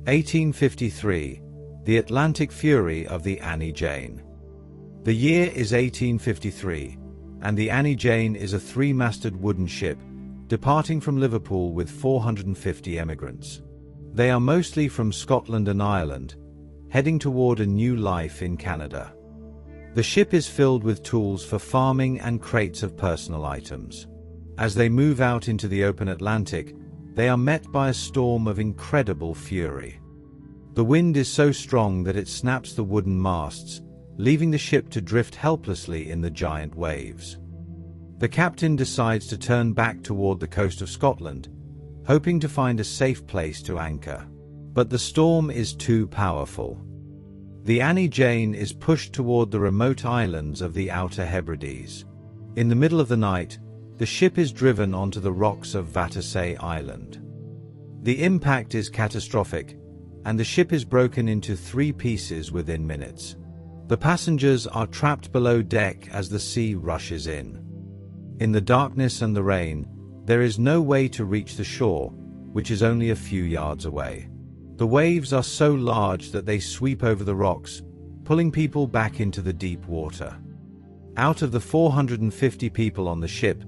(1853), the Atlantic Fury of the Annie Jane. The year is 1853, and the Annie Jane is a three-masted wooden ship departing from Liverpool with 450 emigrants. They are mostly from Scotland and Ireland, heading toward a new life in Canada. The ship is filled with tools for farming and crates of personal items. As they move out into the open Atlantic, they are met by a storm of incredible fury. The wind is so strong that it snaps the wooden masts, leaving the ship to drift helplessly in the giant waves. The captain decides to turn back toward the coast of Scotland, hoping to find a safe place to anchor. But the storm is too powerful. The Annie Jane is pushed toward the remote islands of the Outer Hebrides. In the middle of the night, the ship is driven onto the rocks of Vatersay Island. The impact is catastrophic, and the ship is broken into 3 pieces within minutes. The passengers are trapped below deck as the sea rushes in. In the darkness and the rain, there is no way to reach the shore, which is only a few yards away. The waves are so large that they sweep over the rocks, pulling people back into the deep water. Out of the 450 people on the ship,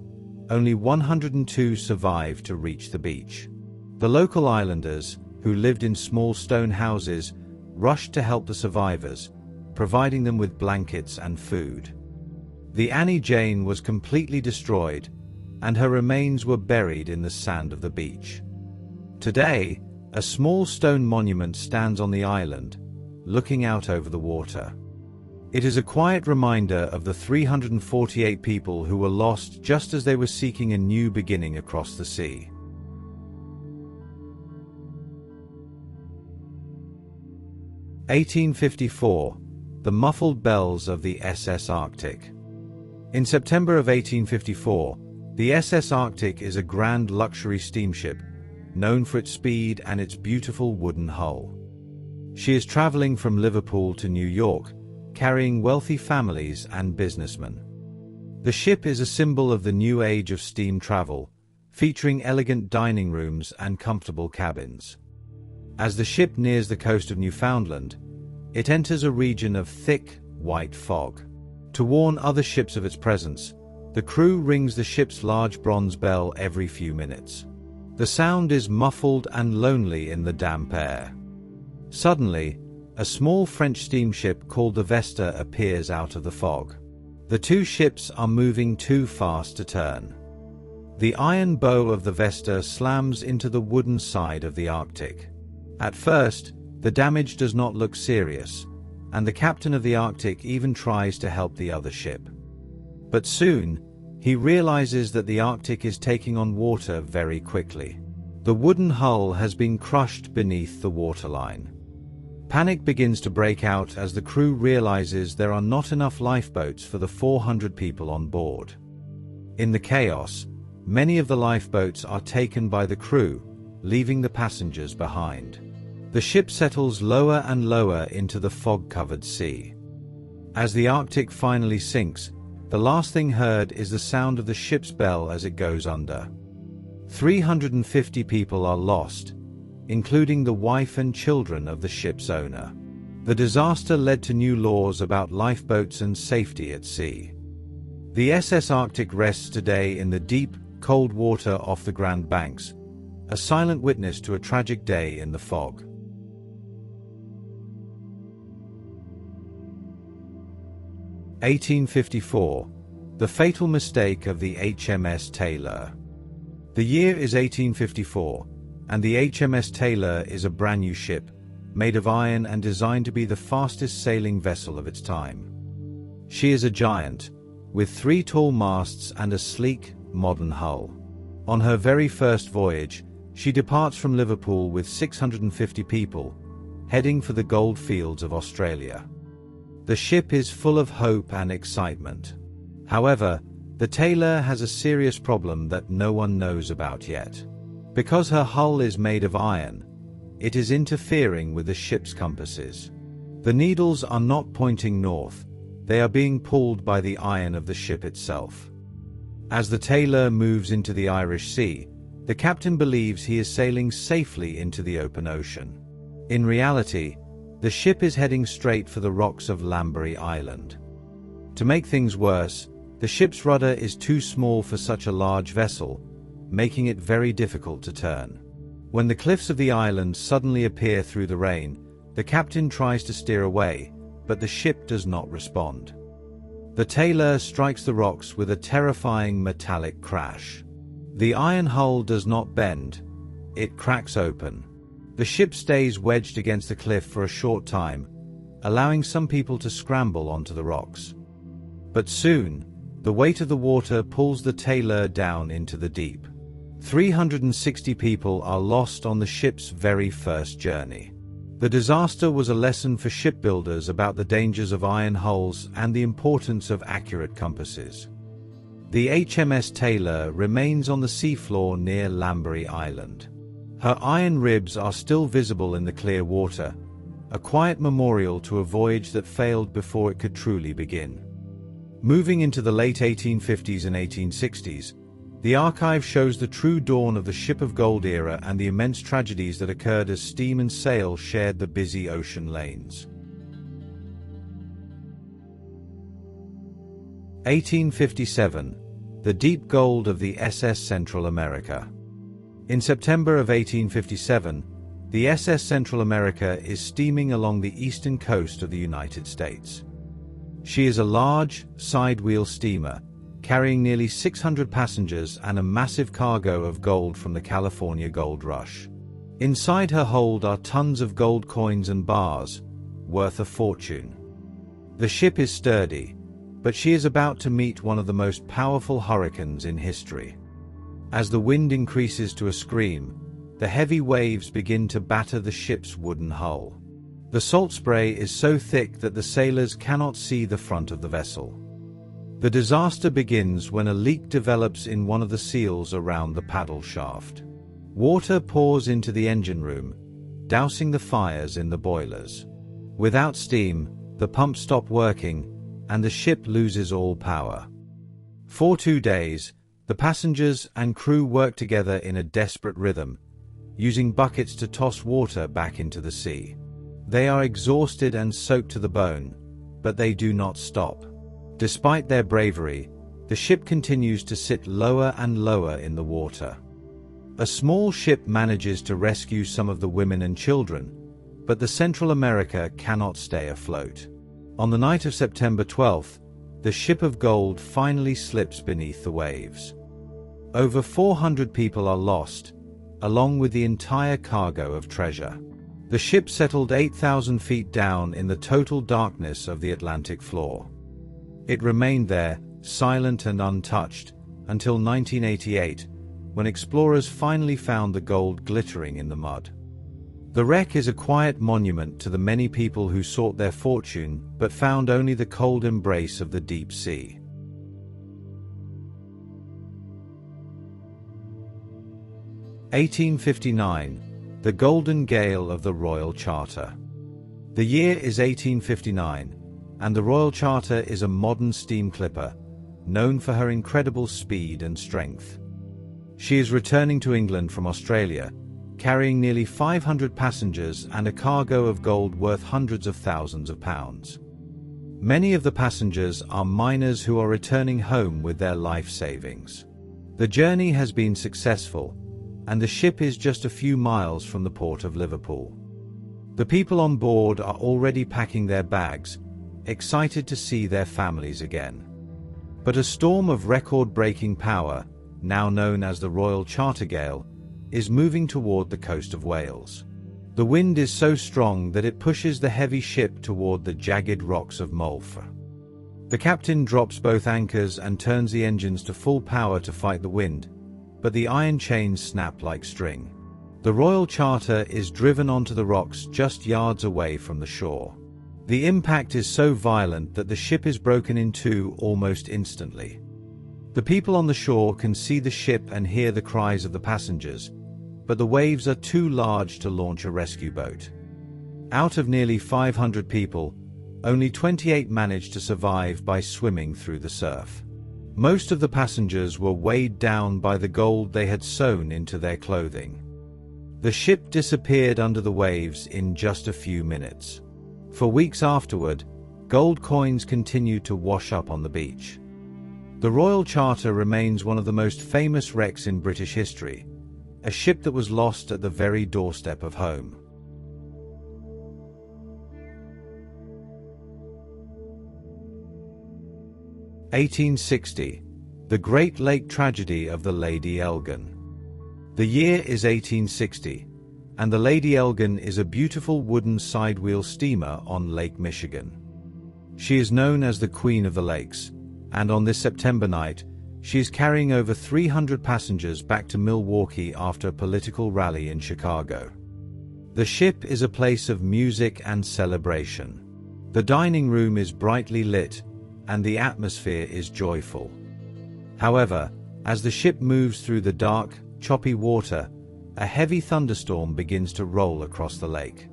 only 102 survive to reach the beach. The local islanders, who lived in small stone houses, rushed to help the survivors, providing them with blankets and food. The Annie Jane was completely destroyed, and her remains were buried in the sand of the beach. Today, a small stone monument stands on the island, looking out over the water. It is a quiet reminder of the 348 people who were lost just as they were seeking a new beginning across the sea. (1854), the muffled bells of the SS Arctic. In September of 1854, the SS Arctic is a grand luxury steamship, known for its speed and its beautiful wooden hull. She is traveling from Liverpool to New York, carrying wealthy families and businessmen. The ship is a symbol of the new age of steam travel, featuring elegant dining rooms and comfortable cabins. As the ship nears the coast of Newfoundland, it enters a region of thick, white fog. To warn other ships of its presence, the crew rings the ship's large bronze bell every few minutes. The sound is muffled and lonely in the damp air. Suddenly, a small French steamship called the Vesta appears out of the fog. The two ships are moving too fast to turn. The iron bow of the Vesta slams into the wooden side of the Arctic. At first, the damage does not look serious, and the captain of the Arctic even tries to help the other ship. But soon, he realizes that the Arctic is taking on water very quickly. The wooden hull has been crushed beneath the waterline. Panic begins to break out as the crew realizes there are not enough lifeboats for the 400 people on board. In the chaos, many of the lifeboats are taken by the crew, leaving the passengers behind. The ship settles lower and lower into the fog-covered sea. As the Arctic finally sinks, the last thing heard is the sound of the ship's bell as it goes under. 350 people are lost, including the wife and children of the ship's owner. The disaster led to new laws about lifeboats and safety at sea. The SS Arctic rests today in the deep, cold water off the Grand Banks, a silent witness to a tragic day in the fog. 1854. The fatal mistake of the HMS Taylor. The year is 1854, and the HMS Taylor is a brand new ship, made of iron and designed to be the fastest sailing vessel of its time. She is a giant, with 3 tall masts and a sleek, modern hull. On her very first voyage, she departs from Liverpool with 650 people, heading for the gold fields of Australia. The ship is full of hope and excitement. However, the Taylor has a serious problem that no one knows about yet. Because her hull is made of iron, it is interfering with the ship's compasses. The needles are not pointing north, they are being pulled by the iron of the ship itself. As the Taylor moves into the Irish Sea, the captain believes he is sailing safely into the open ocean. In reality, the ship is heading straight for the rocks of Lambury Island. To make things worse, the ship's rudder is too small for such a large vessel, making it very difficult to turn. When the cliffs of the island suddenly appear through the rain, the captain tries to steer away, but the ship does not respond. The Taylor strikes the rocks with a terrifying metallic crash. The iron hull does not bend, it cracks open. The ship stays wedged against the cliff for a short time, allowing some people to scramble onto the rocks. But soon, the weight of the water pulls the Taylor down into the deep. 360 people are lost on the ship's very first journey. The disaster was a lesson for shipbuilders about the dangers of iron hulls and the importance of accurate compasses. The HMS Taylor remains on the seafloor near Lambury Island. Her iron ribs are still visible in the clear water, a quiet memorial to a voyage that failed before it could truly begin. Moving into the late 1850s and 1860s, the archive shows the true dawn of the ship of gold era and the immense tragedies that occurred as steam and sail shared the busy ocean lanes. 1857. The deep gold of the SS Central America. In September of 1857, the SS Central America is steaming along the eastern coast of the United States. She is a large, side-wheel steamer, carrying nearly 600 passengers and a massive cargo of gold from the California Gold Rush. Inside her hold are tons of gold coins and bars, worth a fortune. The ship is sturdy, but she is about to meet one of the most powerful hurricanes in history. As the wind increases to a scream, the heavy waves begin to batter the ship's wooden hull. The salt spray is so thick that the sailors cannot see the front of the vessel. The disaster begins when a leak develops in one of the seals around the paddle shaft. Water pours into the engine room, dousing the fires in the boilers. Without steam, the pumps stop working, and the ship loses all power. For 2 days, the passengers and crew work together in a desperate rhythm, using buckets to toss water back into the sea. They are exhausted and soaked to the bone, but they do not stop. Despite their bravery, the ship continues to sit lower and lower in the water. A small ship manages to rescue some of the women and children, but the Central America cannot stay afloat. On the night of September 12th, the ship of gold finally slips beneath the waves. Over 400 people are lost, along with the entire cargo of treasure. The ship settled 8,000 feet down in the total darkness of the Atlantic floor. It remained there, silent and untouched, until 1988, when explorers finally found the gold glittering in the mud. The wreck is a quiet monument to the many people who sought their fortune but found only the cold embrace of the deep sea. (1859) The Golden Gale of the Royal Charter. The year is 1859, and the Royal Charter is a modern steam clipper, known for her incredible speed and strength. She is returning to England from Australia, carrying nearly 500 passengers and a cargo of gold worth hundreds of thousands of pounds. Many of the passengers are miners who are returning home with their life savings. The journey has been successful, and the ship is just a few miles from the port of Liverpool. The people on board are already packing their bags, excited to see their families again. But a storm of record-breaking power, now known as the Royal Charter Gale, is moving toward the coast of Wales. The wind is so strong that it pushes the heavy ship toward the jagged rocks of Moira. The captain drops both anchors and turns the engines to full power to fight the wind, but the iron chains snap like string. The Royal Charter is driven onto the rocks just yards away from the shore. The impact is so violent that the ship is broken in two almost instantly. The people on the shore can see the ship and hear the cries of the passengers, but the waves are too large to launch a rescue boat. Out of nearly 500 people, only 28 managed to survive by swimming through the surf. Most of the passengers were weighed down by the gold they had sewn into their clothing. The ship disappeared under the waves in just a few minutes. For weeks afterward, gold coins continued to wash up on the beach. The Royal Charter remains one of the most famous wrecks in British history, a ship that was lost at the very doorstep of home. (1860) The Great Lake Tragedy of the Lady Elgin. The year is 1860, and the Lady Elgin is a beautiful wooden sidewheel steamer on Lake Michigan. She is known as the Queen of the Lakes, and on this September night, she is carrying over 300 passengers back to Milwaukee after a political rally in Chicago. The ship is a place of music and celebration. The dining room is brightly lit, and the atmosphere is joyful. However, as the ship moves through the dark, choppy water, a heavy thunderstorm begins to roll across the lake.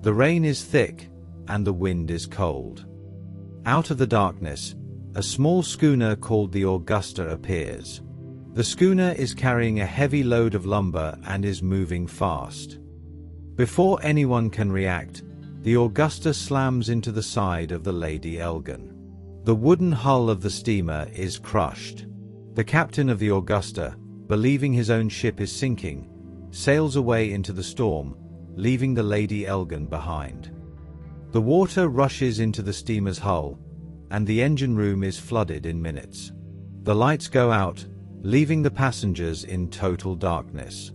The rain is thick, and the wind is cold. Out of the darkness, a small schooner called the Augusta appears. The schooner is carrying a heavy load of lumber and is moving fast. Before anyone can react, the Augusta slams into the side of the Lady Elgin. The wooden hull of the steamer is crushed. The captain of the Augusta, believing his own ship is sinking, sails away into the storm, leaving the Lady Elgin behind. The water rushes into the steamer's hull, and the engine room is flooded in minutes. The lights go out, leaving the passengers in total darkness.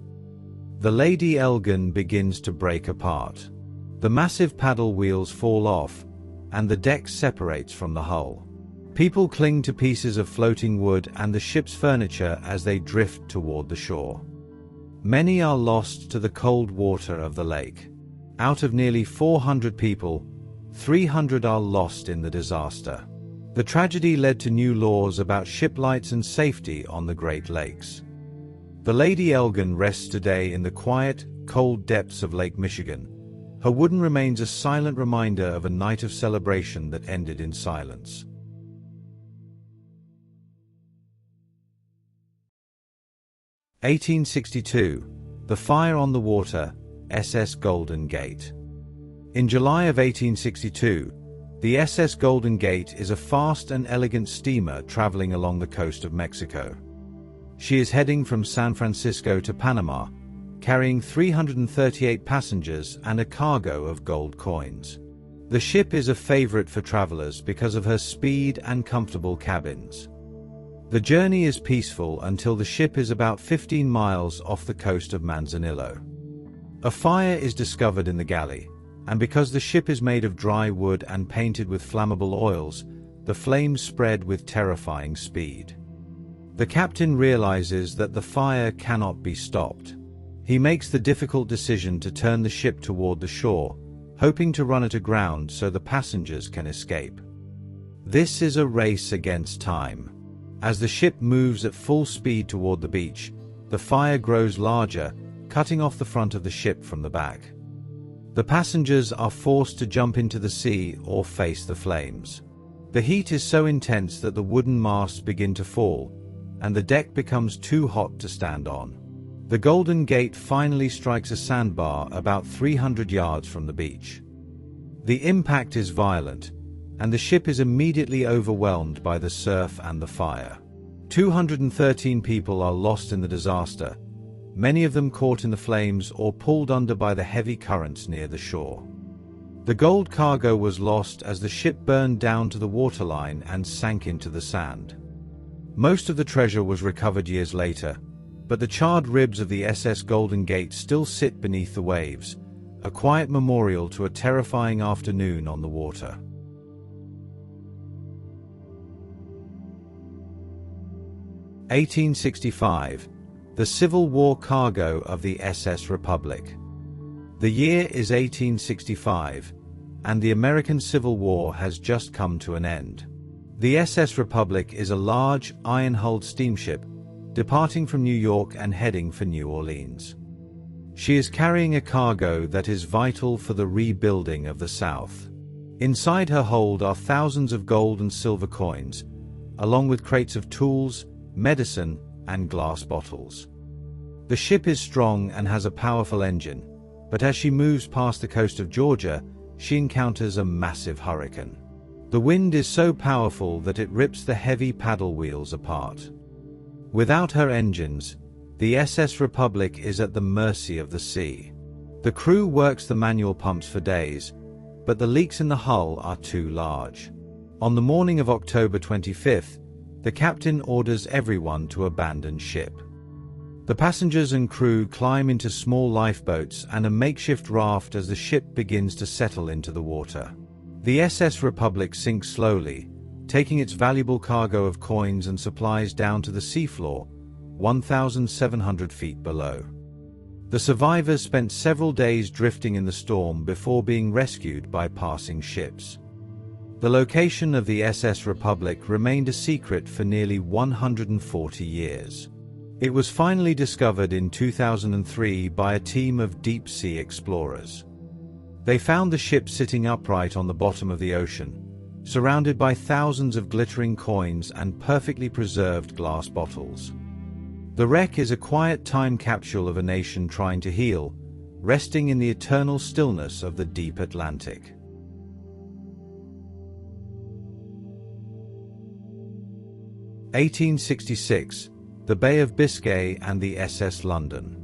The Lady Elgin begins to break apart. The massive paddle wheels fall off, and the deck separates from the hull. People cling to pieces of floating wood and the ship's furniture as they drift toward the shore. Many are lost to the cold water of the lake. Out of nearly 400 people, 300 are lost in the disaster. The tragedy led to new laws about ship lights and safety on the Great Lakes. The Lady Elgin rests today in the quiet, cold depths of Lake Michigan. Her wooden remains a silent reminder of a night of celebration that ended in silence. (1862) The Fire on the Water, SS Golden Gate. In July of 1862, the SS Golden Gate is a fast and elegant steamer traveling along the coast of Mexico. She is heading from San Francisco to Panama, carrying 338 passengers and a cargo of gold coins. The ship is a favorite for travelers because of her speed and comfortable cabins. The journey is peaceful until the ship is about 15 miles off the coast of Manzanillo. A fire is discovered in the galley, and because the ship is made of dry wood and painted with flammable oils, the flames spread with terrifying speed. The captain realizes that the fire cannot be stopped. He makes the difficult decision to turn the ship toward the shore, hoping to run it aground so the passengers can escape. This is a race against time. As the ship moves at full speed toward the beach, the fire grows larger, cutting off the front of the ship from the back. The passengers are forced to jump into the sea or face the flames. The heat is so intense that the wooden masts begin to fall, and the deck becomes too hot to stand on. The Golden Gate finally strikes a sandbar about 300 yards from the beach. The impact is violent, and the ship is immediately overwhelmed by the surf and the fire. 213 people are lost in the disaster, many of them caught in the flames or pulled under by the heavy currents near the shore. The gold cargo was lost as the ship burned down to the waterline and sank into the sand. Most of the treasure was recovered years later, but the charred ribs of the SS Golden Gate still sit beneath the waves, a quiet memorial to a terrifying afternoon on the water. (1865) The Civil War cargo of the SS Republic. The year is 1865, and the American Civil War has just come to an end. The SS Republic is a large, iron-hulled steamship departing from New York and heading for New Orleans. She is carrying a cargo that is vital for the rebuilding of the South. Inside her hold are thousands of gold and silver coins, along with crates of tools, medicine, and glass bottles. The ship is strong and has a powerful engine, but as she moves past the coast of Georgia, she encounters a massive hurricane. The wind is so powerful that it rips the heavy paddle wheels apart. Without her engines, the SS Republic is at the mercy of the sea. The crew works the manual pumps for days, but the leaks in the hull are too large. On the morning of October 25th, the captain orders everyone to abandon ship. The passengers and crew climb into small lifeboats and a makeshift raft as the ship begins to settle into the water. The SS Republic sinks slowly, taking its valuable cargo of coins and supplies down to the seafloor, 1,700 feet below. The survivors spent several days drifting in the storm before being rescued by passing ships. The location of the SS Republic remained a secret for nearly 140 years. It was finally discovered in 2003 by a team of deep-sea explorers. They found the ship sitting upright on the bottom of the ocean, surrounded by thousands of glittering coins and perfectly preserved glass bottles. The wreck is a quiet time capsule of a nation trying to heal, resting in the eternal stillness of the deep Atlantic. (1866) The Bay of Biscay and the SS London.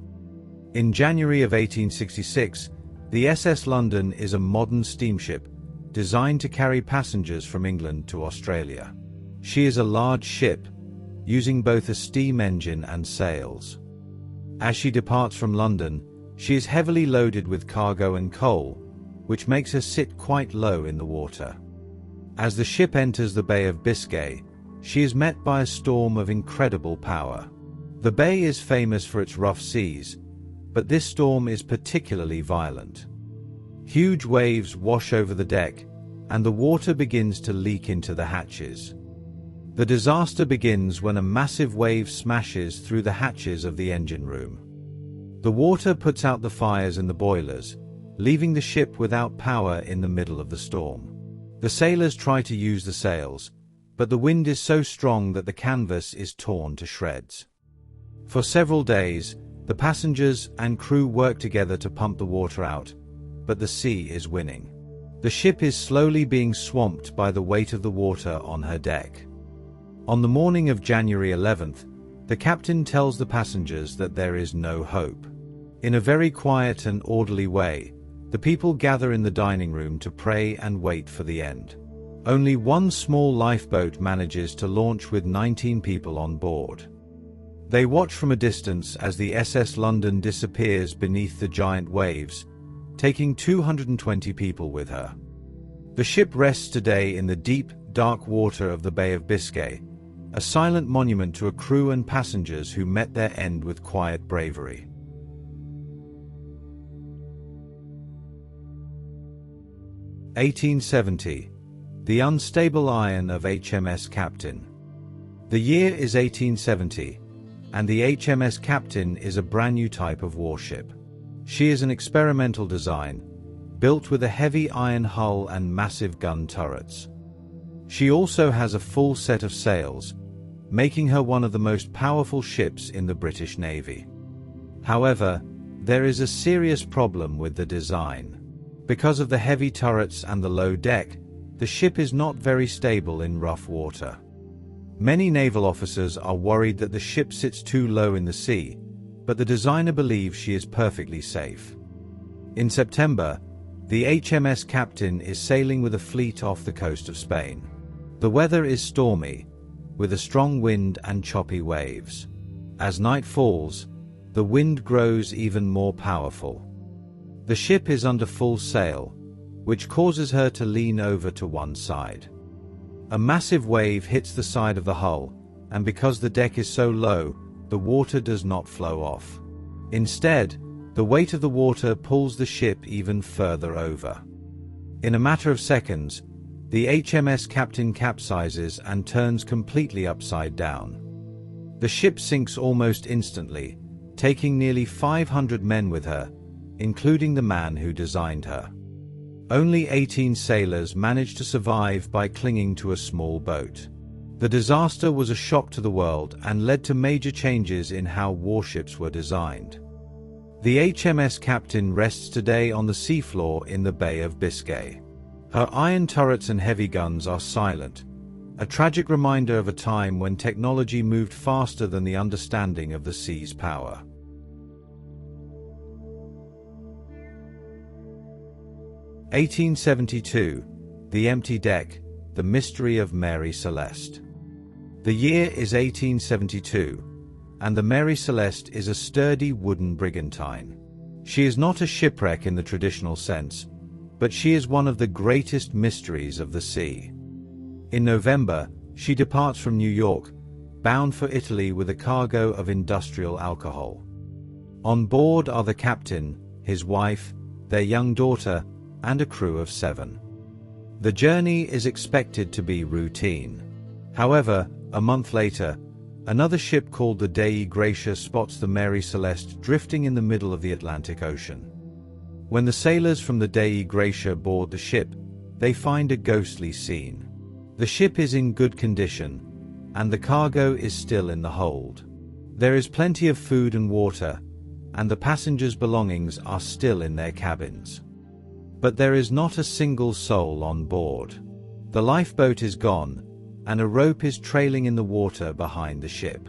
In January of 1866, the SS London is a modern steamship designed to carry passengers from England to Australia. She is a large ship, using both a steam engine and sails. As she departs from London, she is heavily loaded with cargo and coal, which makes her sit quite low in the water. As the ship enters the Bay of Biscay, she is met by a storm of incredible power. The bay is famous for its rough seas, but this storm is particularly violent. Huge waves wash over the deck, and the water begins to leak into the hatches. The disaster begins when a massive wave smashes through the hatches of the engine room. The water puts out the fires in the boilers, leaving the ship without power in the middle of the storm. The sailors try to use the sails, but the wind is so strong that the canvas is torn to shreds. For several days, The passengers and crew work together to pump the water out, but the sea is winning. The ship is slowly being swamped by the weight of the water on her deck. On the morning of January 11th, the captain tells the passengers that there is no hope. In a very quiet and orderly way, the people gather in the dining room to pray and wait for the end. Only one small lifeboat manages to launch with 19 people on board. They watch from a distance as the SS London disappears beneath the giant waves, taking 220 people with her. The ship rests today in the deep, dark water of the Bay of Biscay, a silent monument to a crew and passengers who met their end with quiet bravery. (1870). The Unstable Iron of HMS Captain. The year is 1870, and the HMS Captain is a brand new type of warship. She is an experimental design, built with a heavy iron hull and massive gun turrets. She also has a full set of sails, making her one of the most powerful ships in the British Navy. However, there is a serious problem with the design. Because of the heavy turrets and the low deck, the ship is not very stable in rough water. Many naval officers are worried that the ship sits too low in the sea, but the designer believes she is perfectly safe. In September, the HMS Captain is sailing with a fleet off the coast of Spain. The weather is stormy, with a strong wind and choppy waves. As night falls, the wind grows even more powerful. The ship is under full sail, which causes her to lean over to one side. A massive wave hits the side of the hull, and because the deck is so low, the water does not flow off. Instead, the weight of the water pulls the ship even further over. In a matter of seconds, the HMS Captain capsizes and turns completely upside down. The ship sinks almost instantly, taking nearly 500 men with her, including the man who designed her. Only 18 sailors managed to survive by clinging to a small boat. The disaster was a shock to the world and led to major changes in how warships were designed. The HMS Captain rests today on the seafloor in the Bay of Biscay. Her iron turrets and heavy guns are silent, a tragic reminder of a time when technology moved faster than the understanding of the sea's power. (1872). The Empty Deck, the Mystery of Mary Celeste. The year is 1872, and the Mary Celeste is a sturdy wooden brigantine. She is not a shipwreck in the traditional sense, but she is one of the greatest mysteries of the sea. In November, she departs from New York, bound for Italy with a cargo of industrial alcohol. On board are the captain, his wife, their young daughter, and a crew of 7. The journey is expected to be routine. However, a month later, another ship called the Dei Gratia spots the Mary Celeste drifting in the middle of the Atlantic Ocean. When the sailors from the Dei Gratia board the ship, they find a ghostly scene. The ship is in good condition, and the cargo is still in the hold. There is plenty of food and water, and the passengers' belongings are still in their cabins. But there is not a single soul on board. The lifeboat is gone, and a rope is trailing in the water behind the ship.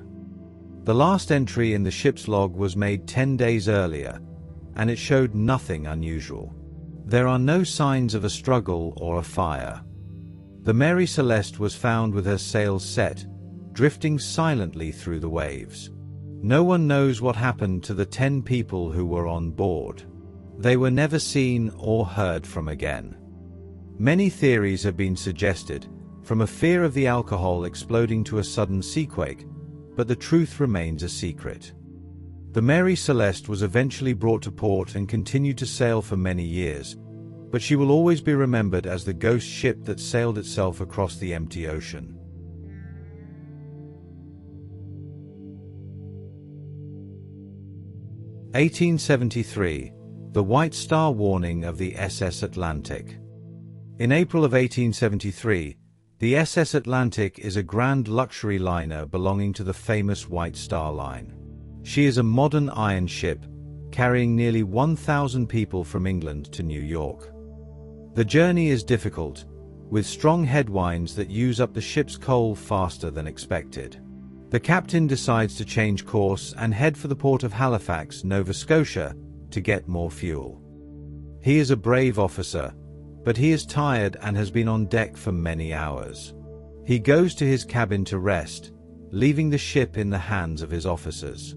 The last entry in the ship's log was made 10 days earlier, and it showed nothing unusual. There are no signs of a struggle or a fire. The Mary Celeste was found with her sails set, drifting silently through the waves. No one knows what happened to the 10 people who were on board. They were never seen or heard from again. Many theories have been suggested, from a fear of the alcohol exploding to a sudden seaquake, but the truth remains a secret. The Mary Celeste was eventually brought to port and continued to sail for many years, but she will always be remembered as the ghost ship that sailed itself across the empty ocean. (1873). The White Star Warning of the SS Atlantic. In April of 1873, the SS Atlantic is a grand luxury liner belonging to the famous White Star Line. She is a modern iron ship, carrying nearly 1,000 people from England to New York. The journey is difficult, with strong headwinds that use up the ship's coal faster than expected. The captain decides to change course and head for the port of Halifax, Nova Scotia, to get more fuel. He is a brave officer, but he is tired and has been on deck for many hours. He goes to his cabin to rest, leaving the ship in the hands of his officers.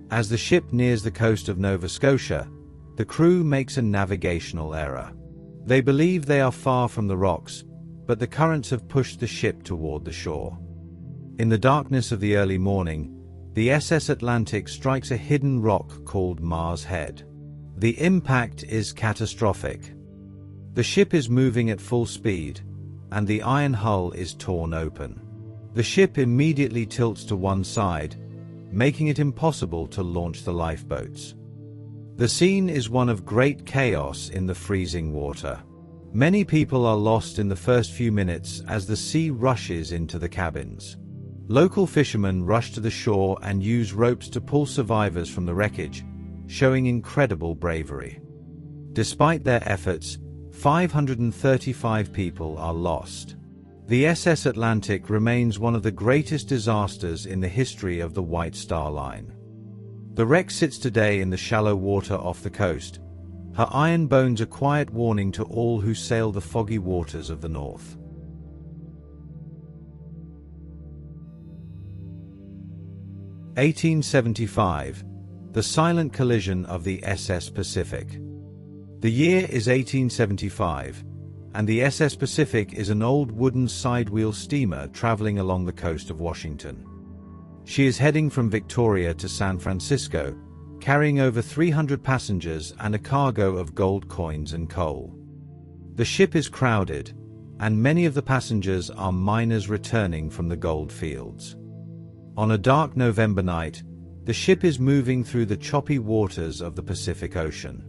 As the ship nears the coast of Nova Scotia, the crew makes a navigational error. They believe they are far from the rocks, but the currents have pushed the ship toward the shore. In the darkness of the early morning, the SS Atlantic strikes a hidden rock called Mars Head. The impact is catastrophic. The ship is moving at full speed, and the iron hull is torn open. The ship immediately tilts to one side, making it impossible to launch the lifeboats. The scene is one of great chaos in the freezing water. Many people are lost in the first few minutes as the sea rushes into the cabins. Local fishermen rush to the shore and use ropes to pull survivors from the wreckage, showing incredible bravery. Despite their efforts, 535 people are lost. The SS Atlantic remains one of the greatest disasters in the history of the White Star Line. The wreck sits today in the shallow water off the coast, her iron bones a quiet warning to all who sail the foggy waters of the north. (1875) The silent collision of the SS Pacific. The year is 1875, and the SS Pacific is an old wooden sidewheel steamer traveling along the coast of Washington. She is heading from Victoria to San Francisco, carrying over 300 passengers and a cargo of gold coins and coal. The ship is crowded, and many of the passengers are miners returning from the gold fields. On a dark November night, the ship is moving through the choppy waters of the Pacific Ocean.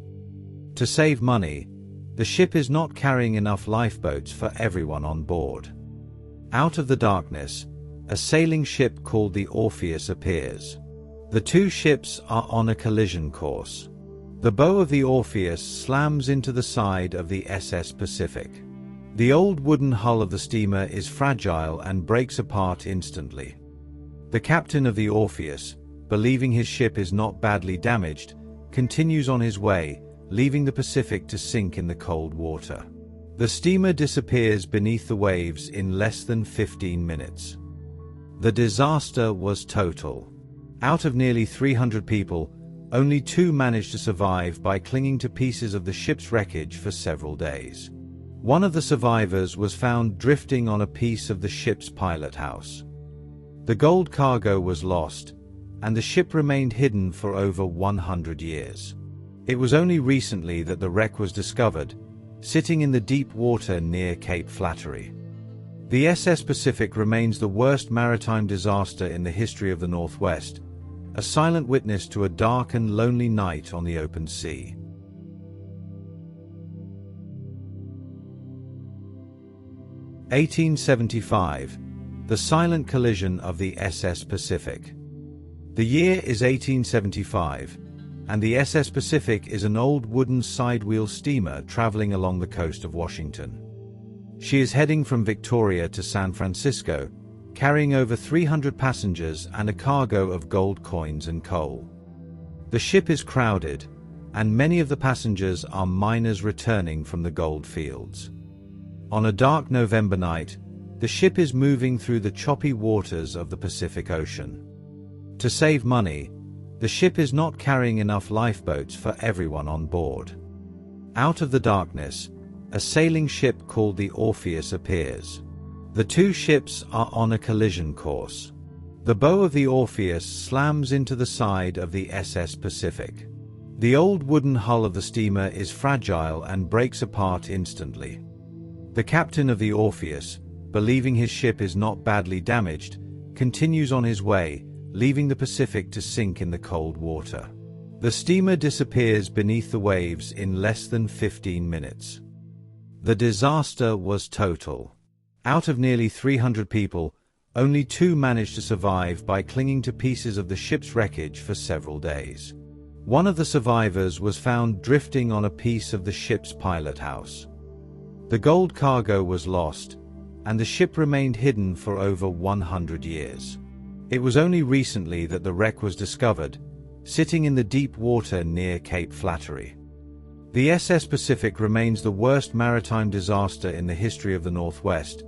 To save money, the ship is not carrying enough lifeboats for everyone on board. Out of the darkness, a sailing ship called the Orpheus appears. The two ships are on a collision course. The bow of the Orpheus slams into the side of the SS Pacific. The old wooden hull of the steamer is fragile and breaks apart instantly. The captain of the Orpheus, believing his ship is not badly damaged, continues on his way, leaving the Pacific to sink in the cold water. The steamer disappears beneath the waves in less than 15 minutes. The disaster was total. Out of nearly 300 people, only 2 managed to survive by clinging to pieces of the ship's wreckage for several days. One of the survivors was found drifting on a piece of the ship's pilot house. The gold cargo was lost, and the ship remained hidden for over 100 years. It was only recently that the wreck was discovered, sitting in the deep water near Cape Flattery. The SS Pacific remains the worst maritime disaster in the history of the Northwest, a silent witness to a dark and lonely night on the open sea. (1875) The silent collision of the SS Pacific. The year is 1875, and the SS Pacific is an old wooden sidewheel steamer traveling along the coast of Washington. She is heading from Victoria to San Francisco, carrying over 300 passengers and a cargo of gold coins and coal. The ship is crowded, and many of the passengers are miners returning from the gold fields. On a dark November night, the ship is moving through the choppy waters of the Pacific Ocean. To save money, the ship is not carrying enough lifeboats for everyone on board. Out of the darkness, a sailing ship called the Orpheus appears. The two ships are on a collision course. The bow of the Orpheus slams into the side of the SS Pacific. The old wooden hull of the steamer is fragile and breaks apart instantly. The captain of the Orpheus, believing his ship is not badly damaged, continues on his way, leaving the Pacific to sink in the cold water. The steamer disappears beneath the waves in less than 15 minutes. The disaster was total. Out of nearly 300 people, Only 2 managed to survive by clinging to pieces of the ship's wreckage for several days. One of the survivors was found drifting on a piece of the ship's pilot house. The gold cargo was lost, and the ship remained hidden for over 100 years. It was only recently that the wreck was discovered, sitting in the deep water near Cape Flattery. The SS Pacific remains the worst maritime disaster in the history of the Northwest,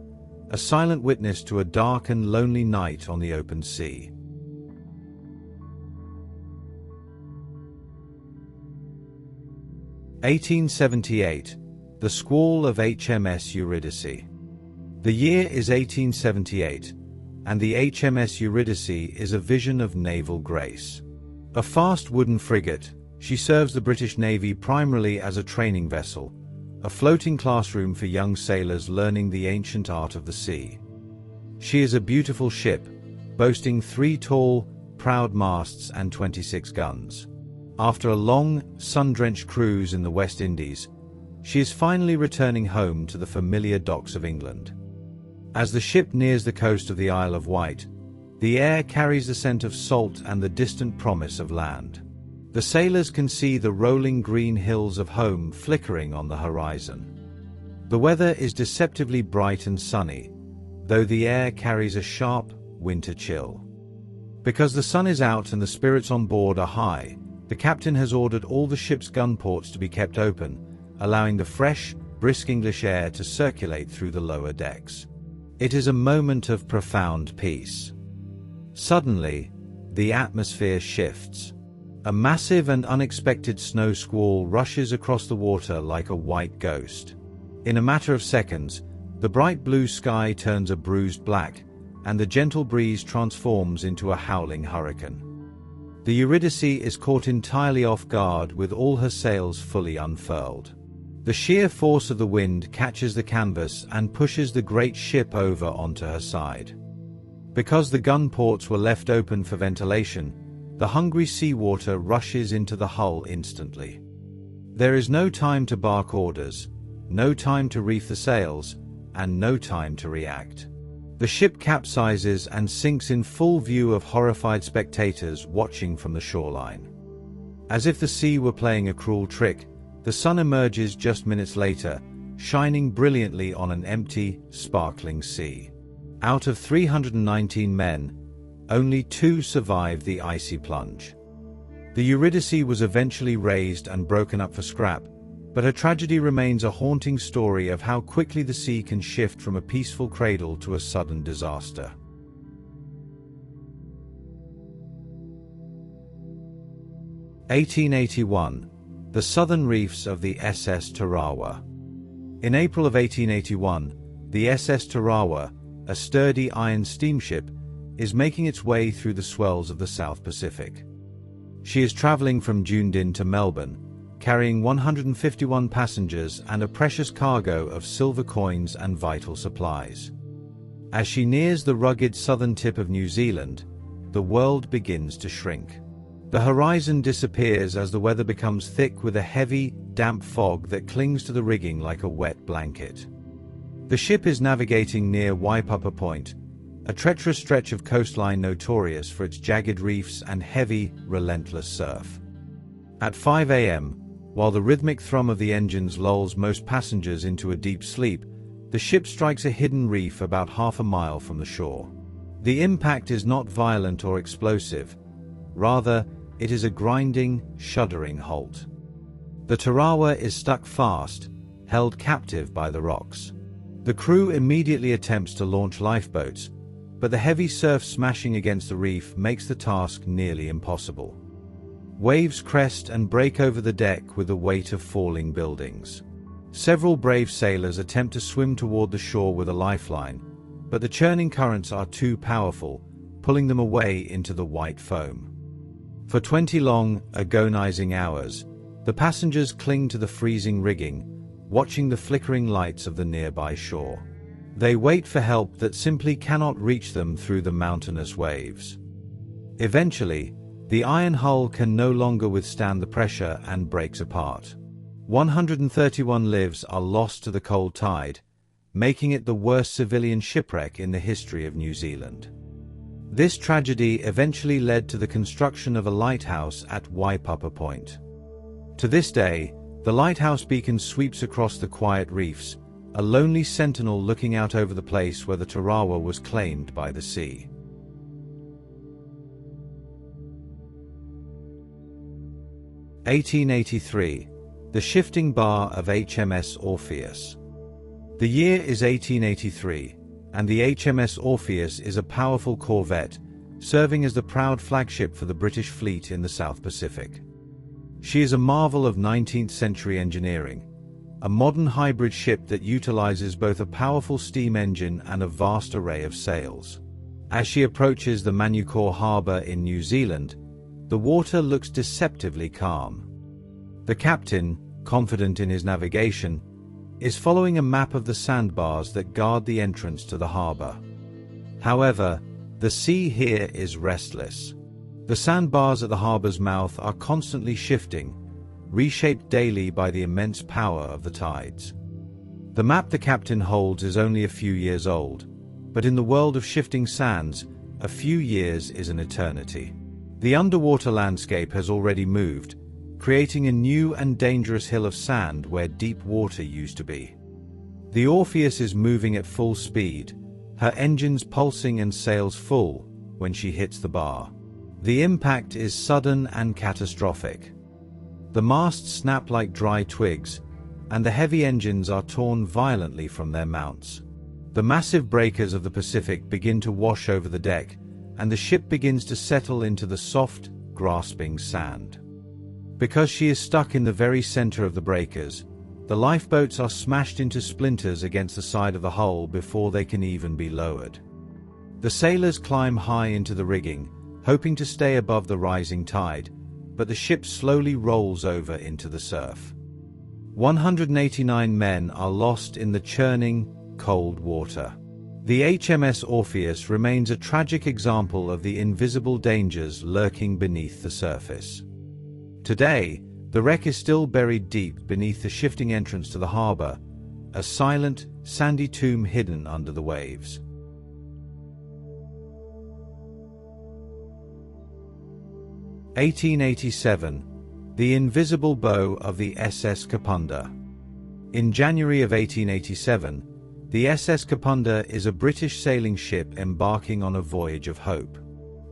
a silent witness to a dark and lonely night on the open sea. (1878) The Squall of HMS Eurydice. The year is 1878, and the HMS Eurydice is a vision of naval grace. A fast wooden frigate, she serves the British Navy primarily as a training vessel, a floating classroom for young sailors learning the ancient art of the sea. She is a beautiful ship, boasting 3 tall, proud masts and 26 guns. After a long, sun-drenched cruise in the West Indies, she is finally returning home to the familiar docks of England. As the ship nears the coast of the Isle of Wight, the air carries the scent of salt and the distant promise of land. The sailors can see the rolling green hills of home flickering on the horizon. The weather is deceptively bright and sunny, though the air carries a sharp, winter chill. Because the sun is out and the spirits on board are high, the captain has ordered all the ship's gun ports to be kept open, allowing the fresh, brisk English air to circulate through the lower decks. It is a moment of profound peace. Suddenly, the atmosphere shifts. A massive and unexpected snow squall rushes across the water like a white ghost. In a matter of seconds, the bright blue sky turns a bruised black, and the gentle breeze transforms into a howling hurricane. The Eurydice is caught entirely off guard with all her sails fully unfurled. The sheer force of the wind catches the canvas and pushes the great ship over onto her side. Because the gun ports were left open for ventilation, the hungry seawater rushes into the hull instantly. There is no time to bark orders, no time to reef the sails, and no time to react. The ship capsizes and sinks in full view of horrified spectators watching from the shoreline. As if the sea were playing a cruel trick, the sun emerges just minutes later, shining brilliantly on an empty, sparkling sea. Out of 319 men, only 2 survived the icy plunge. The Eurydice was eventually raised and broken up for scrap, but her tragedy remains a haunting story of how quickly the sea can shift from a peaceful cradle to a sudden disaster. (1881) The southern reefs of the SS Tarawa. In April of 1881, the SS Tarawa, a sturdy iron steamship, is making its way through the swells of the South Pacific. She is traveling from Dunedin to Melbourne, carrying 151 passengers and a precious cargo of silver coins and vital supplies. As she nears the rugged southern tip of New Zealand, the world begins to shrink. The horizon disappears as the weather becomes thick with a heavy, damp fog that clings to the rigging like a wet blanket. The ship is navigating near Waipapa Point, a treacherous stretch of coastline notorious for its jagged reefs and heavy, relentless surf. At 5 a.m., while the rhythmic thrum of the engines lulls most passengers into a deep sleep, the ship strikes a hidden reef about half a mile from the shore. The impact is not violent or explosive. Rather, it is a grinding, shuddering halt. The Tarawa is stuck fast, held captive by the rocks. The crew immediately attempts to launch lifeboats, but the heavy surf smashing against the reef makes the task nearly impossible. Waves crest and break over the deck with the weight of falling buildings. Several brave sailors attempt to swim toward the shore with a lifeline, but the churning currents are too powerful, pulling them away into the white foam. For 20 long, agonizing hours, the passengers cling to the freezing rigging, watching the flickering lights of the nearby shore. They wait for help that simply cannot reach them through the mountainous waves. Eventually, the iron hull can no longer withstand the pressure and breaks apart. 131 lives are lost to the cold tide, making it the worst civilian shipwreck in the history of New Zealand. This tragedy eventually led to the construction of a lighthouse at Waipapa Point. To this day, the lighthouse beacon sweeps across the quiet reefs, a lonely sentinel looking out over the place where the Tarawa was claimed by the sea. (1883), the shifting bar of HMS Orpheus. The year is 1883, and the HMS Orpheus is a powerful corvette, serving as the proud flagship for the British fleet in the South Pacific. She is a marvel of 19th century engineering, a modern hybrid ship that utilizes both a powerful steam engine and a vast array of sails. As she approaches the Minotaur harbour in New Zealand, the water looks deceptively calm. The captain, confident in his navigation, is following a map of the sandbars that guard the entrance to the harbour. However, the sea here is restless. The sandbars at the harbour's mouth are constantly shifting, reshaped daily by the immense power of the tides. The map the captain holds is only a few years old, but in the world of shifting sands, a few years is an eternity. The underwater landscape has already moved, creating a new and dangerous hill of sand where deep water used to be. The Orpheus is moving at full speed, her engines pulsing and sails full when she hits the bar. The impact is sudden and catastrophic. The masts snap like dry twigs, and the heavy engines are torn violently from their mounts. The massive breakers of the Pacific begin to wash over the deck, and the ship begins to settle into the soft, grasping sand. Because she is stuck in the very center of the breakers, the lifeboats are smashed into splinters against the side of the hull before they can even be lowered. The sailors climb high into the rigging, hoping to stay above the rising tide, but the ship slowly rolls over into the surf. 189 men are lost in the churning, cold water. The HMS Orpheus remains a tragic example of the invisible dangers lurking beneath the surface. Today, the wreck is still buried deep beneath the shifting entrance to the harbour, a silent, sandy tomb hidden under the waves. (1887), the invisible bow of the SS Kapunda. In January of 1887, the SS Kapunda is a British sailing ship embarking on a voyage of hope.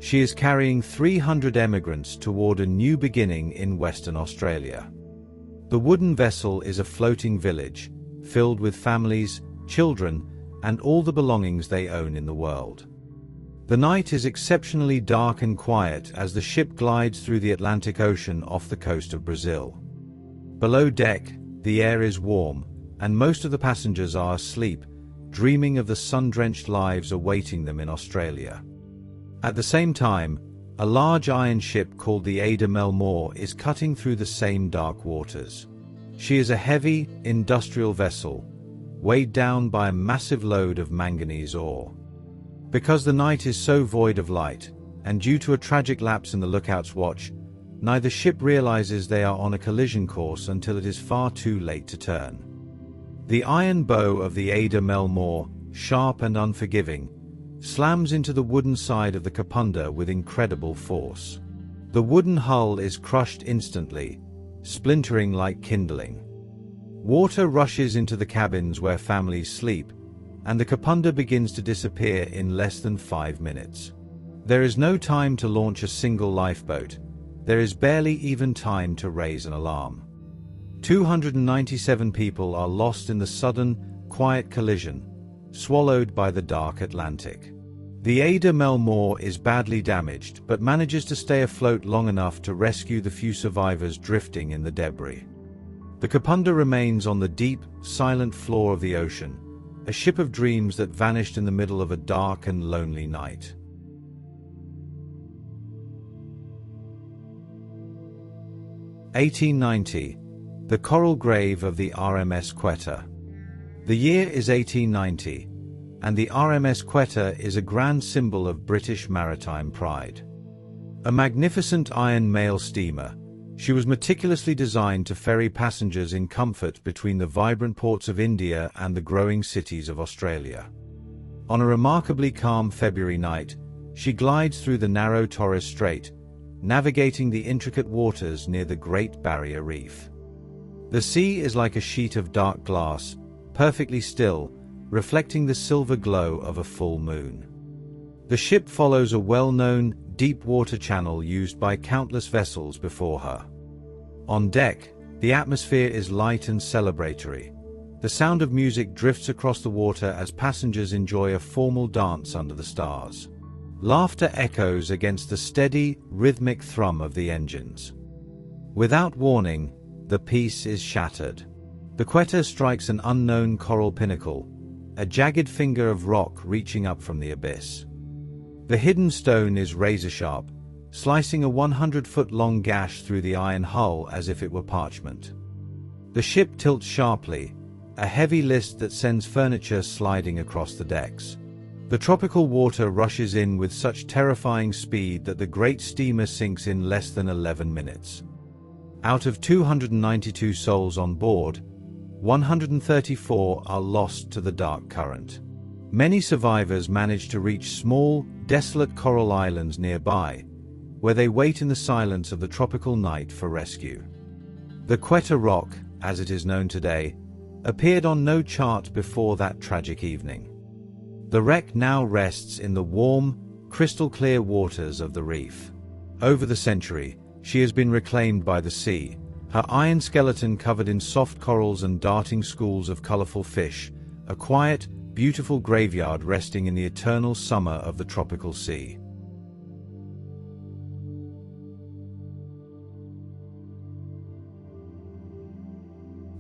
She is carrying 300 emigrants toward a new beginning in Western Australia. The wooden vessel is a floating village, filled with families, children, and all the belongings they own in the world. The night is exceptionally dark and quiet as the ship glides through the Atlantic Ocean off the coast of Brazil. Below deck, the air is warm, and most of the passengers are asleep, dreaming of the sun-drenched lives awaiting them in Australia. At the same time, a large iron ship called the Admiral is cutting through the same dark waters. She is a heavy, industrial vessel, weighed down by a massive load of manganese ore. Because the night is so void of light, and due to a tragic lapse in the lookout's watch, neither ship realizes they are on a collision course until it is far too late to turn. The iron bow of the Admiral, sharp and unforgiving, slams into the wooden side of the Kapunda with incredible force. The wooden hull is crushed instantly, splintering like kindling. Water rushes into the cabins where families sleep, and the Kapunda begins to disappear in less than 5 minutes. There is no time to launch a single lifeboat. There is barely even time to raise an alarm. 297 people are lost in the sudden, quiet collision, swallowed by the dark Atlantic. The Admiral is badly damaged but manages to stay afloat long enough to rescue the few survivors drifting in the debris. The Kapunda remains on the deep, silent floor of the ocean, a ship of dreams that vanished in the middle of a dark and lonely night. (1890), the coral grave of the RMS Quetta. The year is 1890, and the RMS Quetta is a grand symbol of British maritime pride. A magnificent iron mail steamer, She was meticulously designed to ferry passengers in comfort between the vibrant ports of India and the growing cities of Australia. On a remarkably calm February night, she glides through the narrow Torres Strait, navigating the intricate waters near the Great Barrier Reef. The sea is like a sheet of dark glass, perfectly still, reflecting the silver glow of a full moon. The ship follows a well-known, deep-water channel used by countless vessels before her. On deck, the atmosphere is light and celebratory. The sound of music drifts across the water as passengers enjoy a formal dance under the stars. Laughter echoes against the steady, rhythmic thrum of the engines. Without warning, the peace is shattered. The Quetta strikes an unknown coral pinnacle, a jagged finger of rock reaching up from the abyss. The hidden stone is razor-sharp, slicing a 100-foot-long gash through the iron hull as if it were parchment. The ship tilts sharply, a heavy list that sends furniture sliding across the decks. The tropical water rushes in with such terrifying speed that the great steamer sinks in less than 11 minutes. Out of 292 souls on board, 134 are lost to the dark current. Many survivors manage to reach small, desolate coral islands nearby, where they wait in the silence of the tropical night for rescue. The Quetta Rock, as it is known today, appeared on no chart before that tragic evening. The wreck now rests in the warm, crystal-clear waters of the reef. Over the century, she has been reclaimed by the sea, her iron skeleton covered in soft corals and darting schools of colorful fish, a quiet, beautiful graveyard resting in the eternal summer of the tropical sea.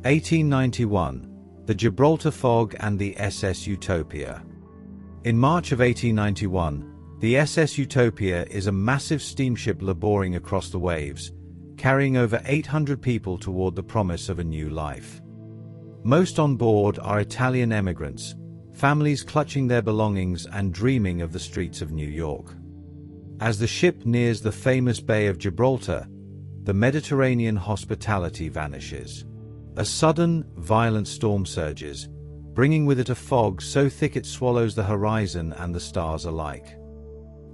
(1891) The Gibraltar Fog and the SS Utopia. In March of 1891, the SS Utopia is a massive steamship laboring across the waves, carrying over 800 people toward the promise of a new life. Most on board are Italian emigrants, families clutching their belongings and dreaming of the streets of New York. As the ship nears the famous Bay of Gibraltar, the Mediterranean hospitality vanishes. A sudden, violent storm surges, bringing with it a fog so thick it swallows the horizon and the stars alike.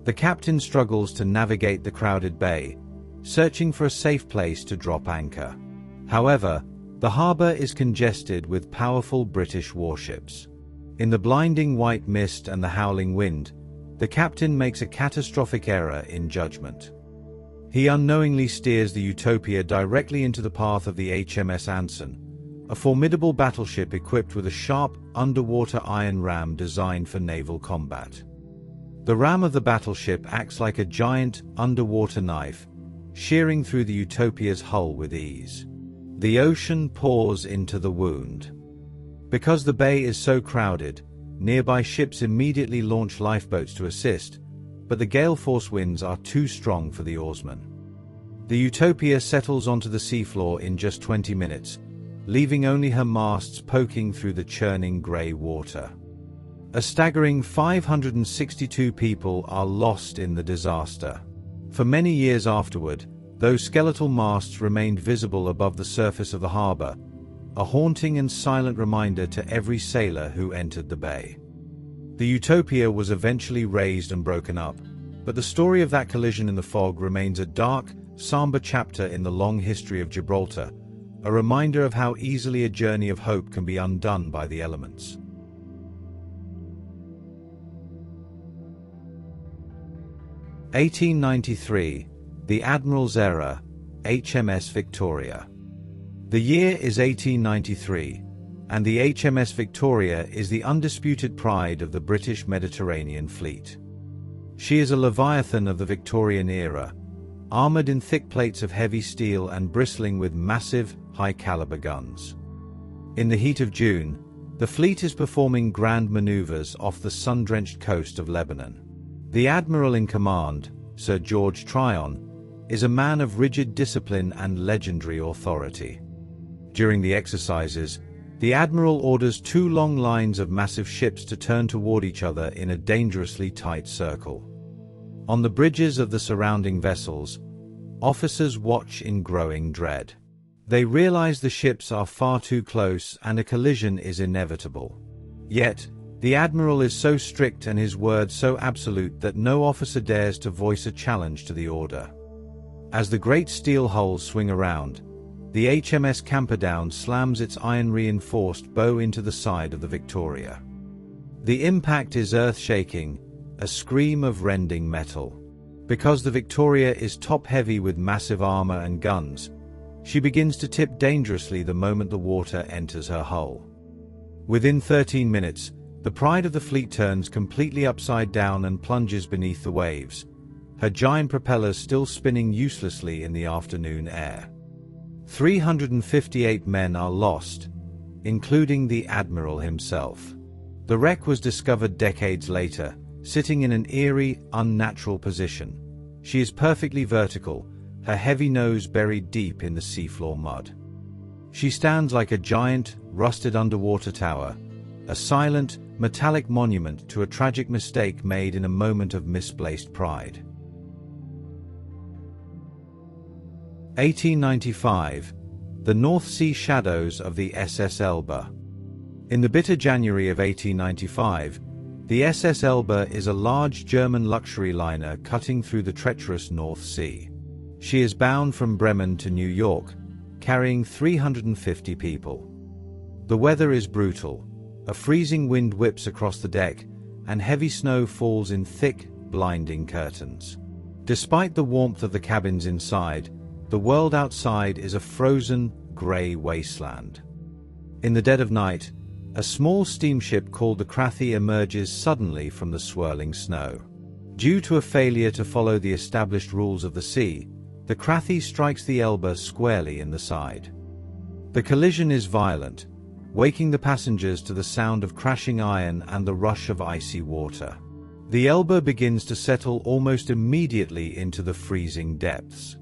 The captain struggles to navigate the crowded bay, searching for a safe place to drop anchor. However, the harbor is congested with powerful British warships. In the blinding white mist and the howling wind, the captain makes a catastrophic error in judgment. He unknowingly steers the Utopia directly into the path of the HMS Anson, a formidable battleship equipped with a sharp, underwater iron ram designed for naval combat. The ram of the battleship acts like a giant, underwater knife, shearing through the Utopia's hull with ease. The ocean pours into the wound. Because the bay is so crowded, nearby ships immediately launch lifeboats to assist, but the gale-force winds are too strong for the oarsmen. The Utopia settles onto the seafloor in just 20 minutes, leaving only her masts poking through the churning grey water. A staggering 562 people are lost in the disaster. For many years afterward, those skeletal masts remained visible above the surface of the harbour, a haunting and silent reminder to every sailor who entered the bay. The Utopia was eventually raised and broken up, but the story of that collision in the fog remains a dark, somber chapter in the long history of Gibraltar, a reminder of how easily a journey of hope can be undone by the elements. (1893) The Admiral's Era, HMS Victoria. The year is 1893, and the HMS Victoria is the undisputed pride of the British Mediterranean Fleet. She is a leviathan of the Victorian era, armoured in thick plates of heavy steel and bristling with massive, high-caliber guns. In the heat of June, the fleet is performing grand manoeuvres off the sun-drenched coast of Lebanon. The Admiral in command, Sir George Tryon, is a man of rigid discipline and legendary authority. During the exercises, the Admiral orders two long lines of massive ships to turn toward each other in a dangerously tight circle. On the bridges of the surrounding vessels, officers watch in growing dread. They realize the ships are far too close and a collision is inevitable. Yet, the Admiral is so strict and his word so absolute that no officer dares to voice a challenge to the order. As the great steel hulls swing around, the HMS Camperdown slams its iron-reinforced bow into the side of the Victoria. The impact is earth-shaking, a scream of rending metal. Because the Victoria is top-heavy with massive armor and guns, she begins to tip dangerously the moment the water enters her hull. Within 13 minutes, the pride of the fleet turns completely upside down and plunges beneath the waves, her giant propellers still spinning uselessly in the afternoon air. 358 men are lost, including the Admiral himself. The wreck was discovered decades later, sitting in an eerie, unnatural position. She is perfectly vertical, her heavy nose buried deep in the seafloor mud. She stands like a giant, rusted underwater tower, a silent, metallic monument to a tragic mistake made in a moment of misplaced pride. 1895. The North Sea shadows of the SS Elba. In the bitter January of 1895, the SS Elba is a large German luxury liner cutting through the treacherous North Sea. She is bound from Bremen to New York, carrying 350 people. The weather is brutal. A freezing wind whips across the deck, and heavy snow falls in thick, blinding curtains. Despite the warmth of the cabins inside, the world outside is a frozen, grey wasteland. In the dead of night, a small steamship called the Crathy emerges suddenly from the swirling snow. Due to a failure to follow the established rules of the sea, the Crathy strikes the Elba squarely in the side. The collision is violent, waking the passengers to the sound of crashing iron and the rush of icy water. The Elba begins to settle almost immediately into the freezing depths.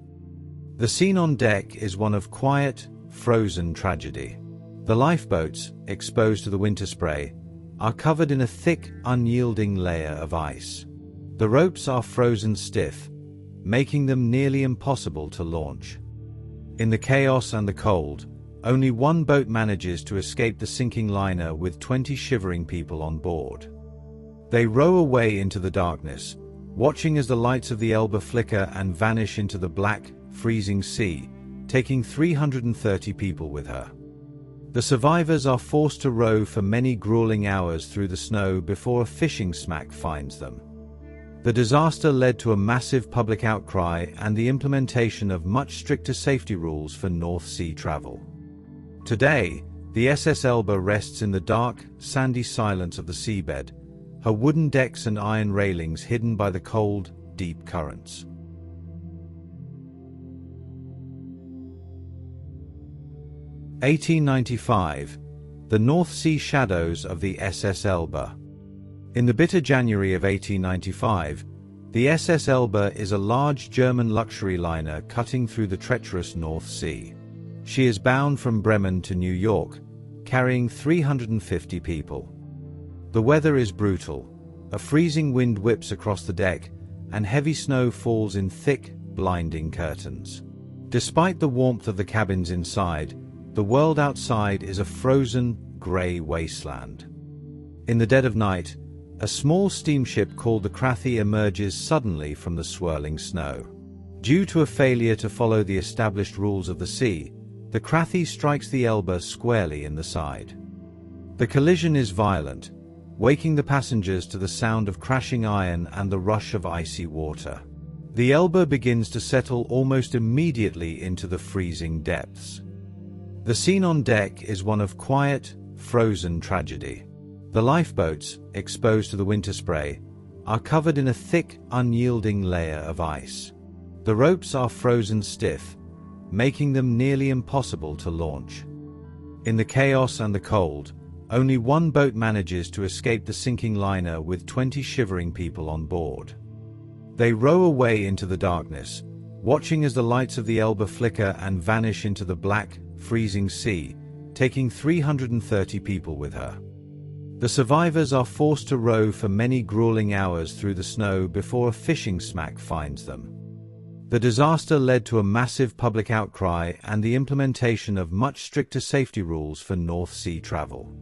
The scene on deck is one of quiet, frozen tragedy. The lifeboats, exposed to the winter spray, are covered in a thick, unyielding layer of ice. The ropes are frozen stiff, making them nearly impossible to launch. In the chaos and the cold, only one boat manages to escape the sinking liner with 20 shivering people on board. They row away into the darkness, watching as the lights of the Elba flicker and vanish into the black, freezing sea, taking 330 people with her. The survivors are forced to row for many grueling hours through the snow before a fishing smack finds them. The disaster led to a massive public outcry and the implementation of much stricter safety rules for North Sea travel. Today, the SS Elba rests in the dark, sandy silence of the seabed, her wooden decks and iron railings hidden by the cold, deep currents. 1895. The North Sea shadows of the SS Elba. In the bitter January of 1895, the SS Elba is a large German luxury liner cutting through the treacherous North Sea. She is bound from Bremen to New York, carrying 350 people. The weather is brutal. A freezing wind whips across the deck, and heavy snow falls in thick, blinding curtains. Despite the warmth of the cabins inside, the world outside is a frozen, grey wasteland. In the dead of night, a small steamship called the Crathy emerges suddenly from the swirling snow. Due to a failure to follow the established rules of the sea, the Crathy strikes the Elba squarely in the side. The collision is violent, waking the passengers to the sound of crashing iron and the rush of icy water. The Elba begins to settle almost immediately into the freezing depths. The scene on deck is one of quiet, frozen tragedy. The lifeboats, exposed to the winter spray, are covered in a thick, unyielding layer of ice. The ropes are frozen stiff, making them nearly impossible to launch. In the chaos and the cold, only one boat manages to escape the sinking liner with 20 shivering people on board. They row away into the darkness, watching as the lights of the Elba flicker and vanish into the black, freezing sea, taking 330 people with her. The survivors are forced to row for many grueling hours through the snow before a fishing smack finds them. The disaster led to a massive public outcry and the implementation of much stricter safety rules for North Sea travel.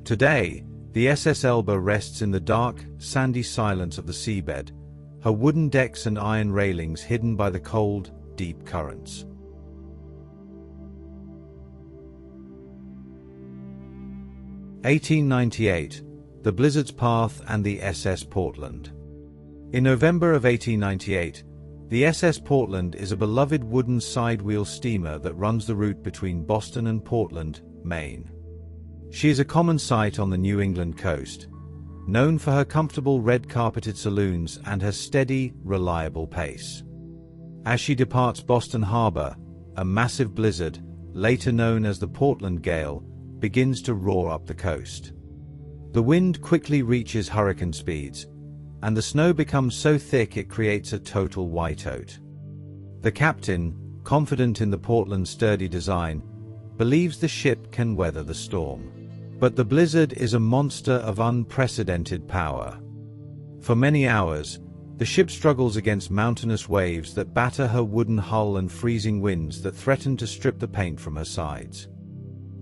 Today, the SS Elba rests in the dark, sandy silence of the seabed, her wooden decks and iron railings hidden by the cold, deep currents. (1898) The Blizzard's Path and the SS Portland. In November of 1898, the SS Portland is a beloved wooden side-wheel steamer that runs the route between Boston and Portland, Maine. She is a common sight on the New England coast, known for her comfortable red-carpeted saloons and her steady, reliable pace. As she departs Boston Harbor, a massive blizzard, later known as the Portland Gale, begins to roar up the coast. The wind quickly reaches hurricane speeds, and the snow becomes so thick it creates a total whiteout. The captain, confident in the Portland's sturdy design, believes the ship can weather the storm. But the blizzard is a monster of unprecedented power. For many hours, the ship struggles against mountainous waves that batter her wooden hull and freezing winds that threaten to strip the paint from her sides.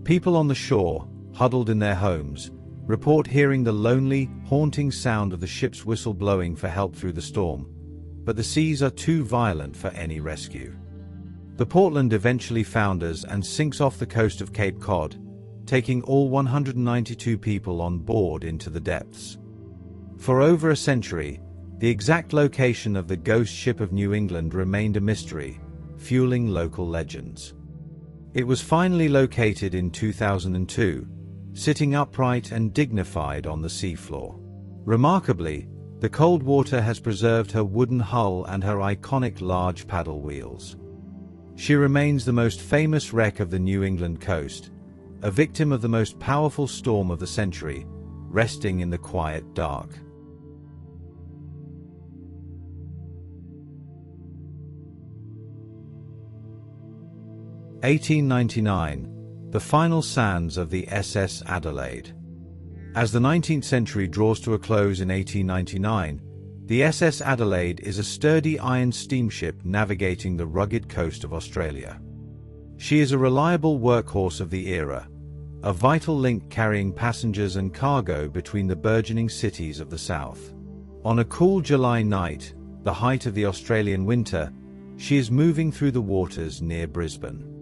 People on the shore, huddled in their homes, report hearing the lonely, haunting sound of the ship's whistle blowing for help through the storm, but the seas are too violent for any rescue. The Portland eventually founders and sinks off the coast of Cape Cod, taking all 192 people on board into the depths. For over a century, the exact location of the ghost ship of New England remained a mystery, fueling local legends. It was finally located in 2002, sitting upright and dignified on the seafloor. Remarkably, the cold water has preserved her wooden hull and her iconic large paddle wheels. She remains the most famous wreck of the New England coast, a victim of the most powerful storm of the century, resting in the quiet dark. (1899) The final sands of the SS Adelaide. As the 19th century draws to a close in 1899, the SS Adelaide is a sturdy iron steamship navigating the rugged coast of Australia. She is a reliable workhorse of the era, a vital link carrying passengers and cargo between the burgeoning cities of the south. On a cool July night, the height of the Australian winter, she is moving through the waters near Brisbane.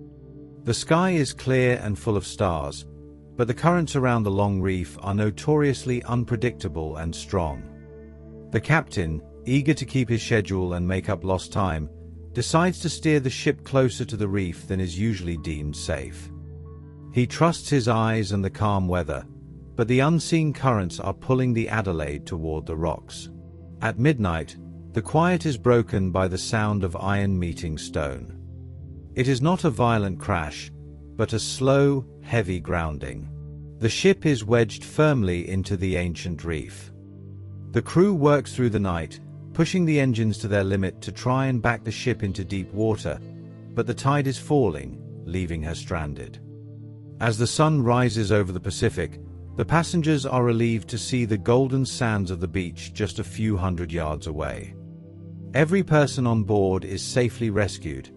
The sky is clear and full of stars, but the currents around the long reef are notoriously unpredictable and strong. The captain, eager to keep his schedule and make up lost time, decides to steer the ship closer to the reef than is usually deemed safe. He trusts his eyes and the calm weather, but the unseen currents are pulling the Adelaide toward the rocks. At midnight, the quiet is broken by the sound of iron meeting stone. It is not a violent crash, but a slow, heavy grounding. The ship is wedged firmly into the ancient reef. The crew works through the night, pushing the engines to their limit to try and back the ship into deep water, but the tide is falling, leaving her stranded. As the sun rises over the Pacific, the passengers are relieved to see the golden sands of the beach just a few hundred yards away. Every person on board is safely rescued,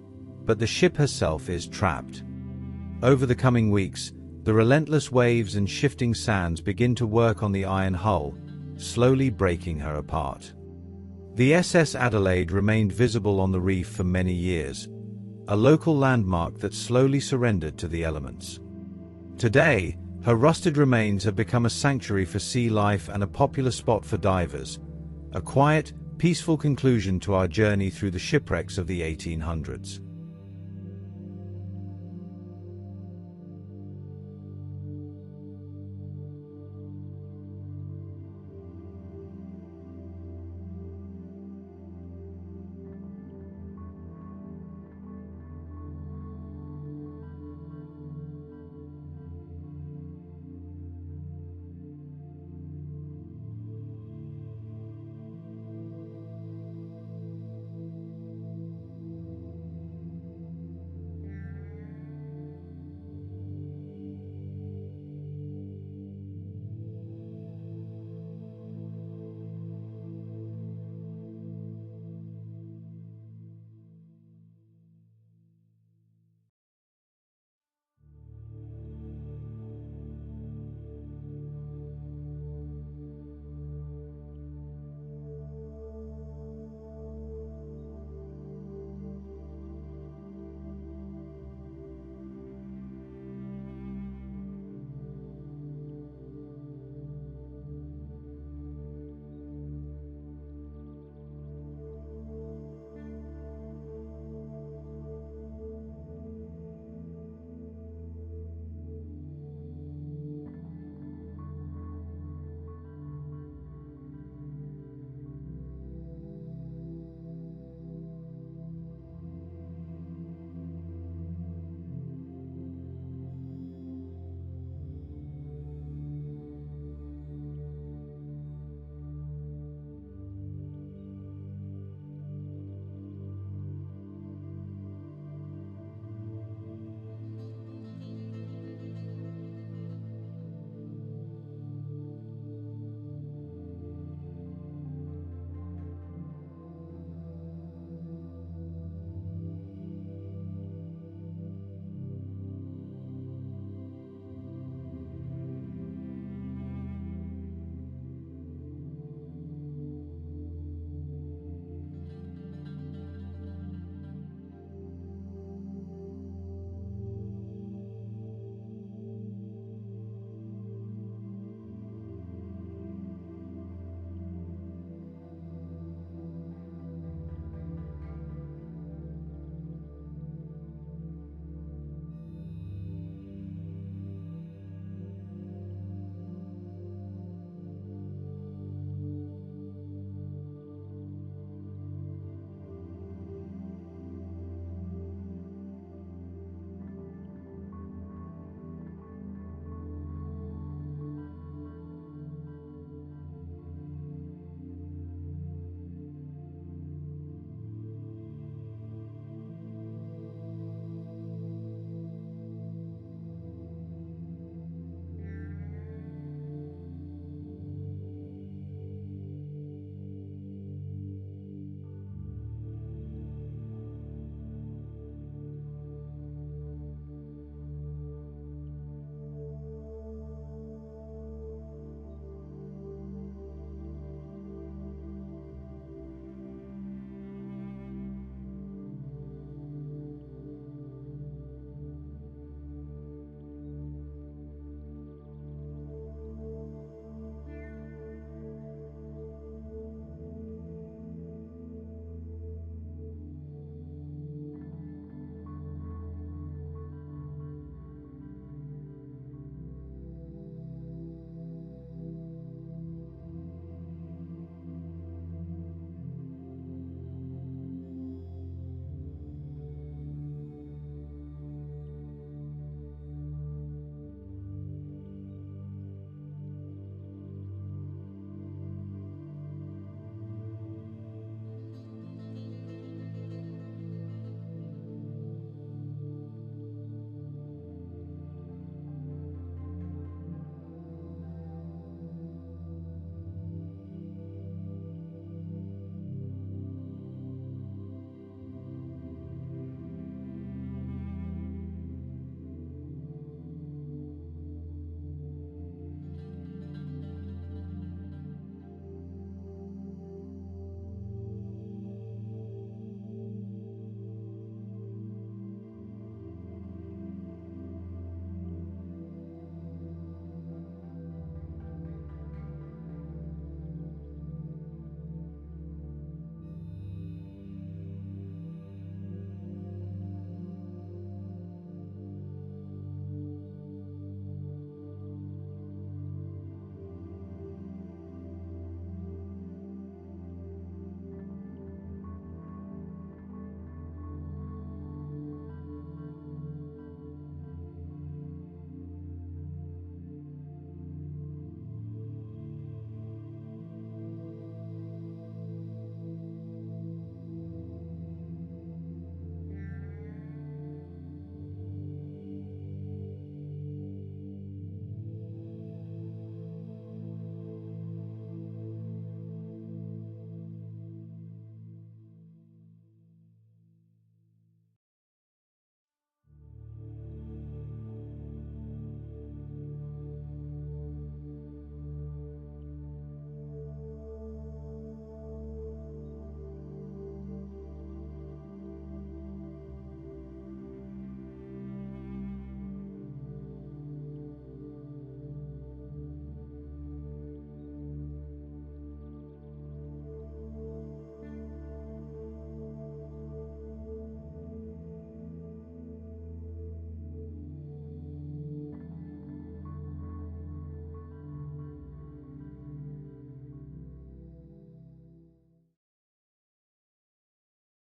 but the ship herself is trapped. Over the coming weeks, the relentless waves and shifting sands begin to work on the iron hull, slowly breaking her apart. The SS Adelaide remained visible on the reef for many years, a local landmark that slowly surrendered to the elements. Today, her rusted remains have become a sanctuary for sea life and a popular spot for divers, a quiet, peaceful conclusion to our journey through the shipwrecks of the 1800s.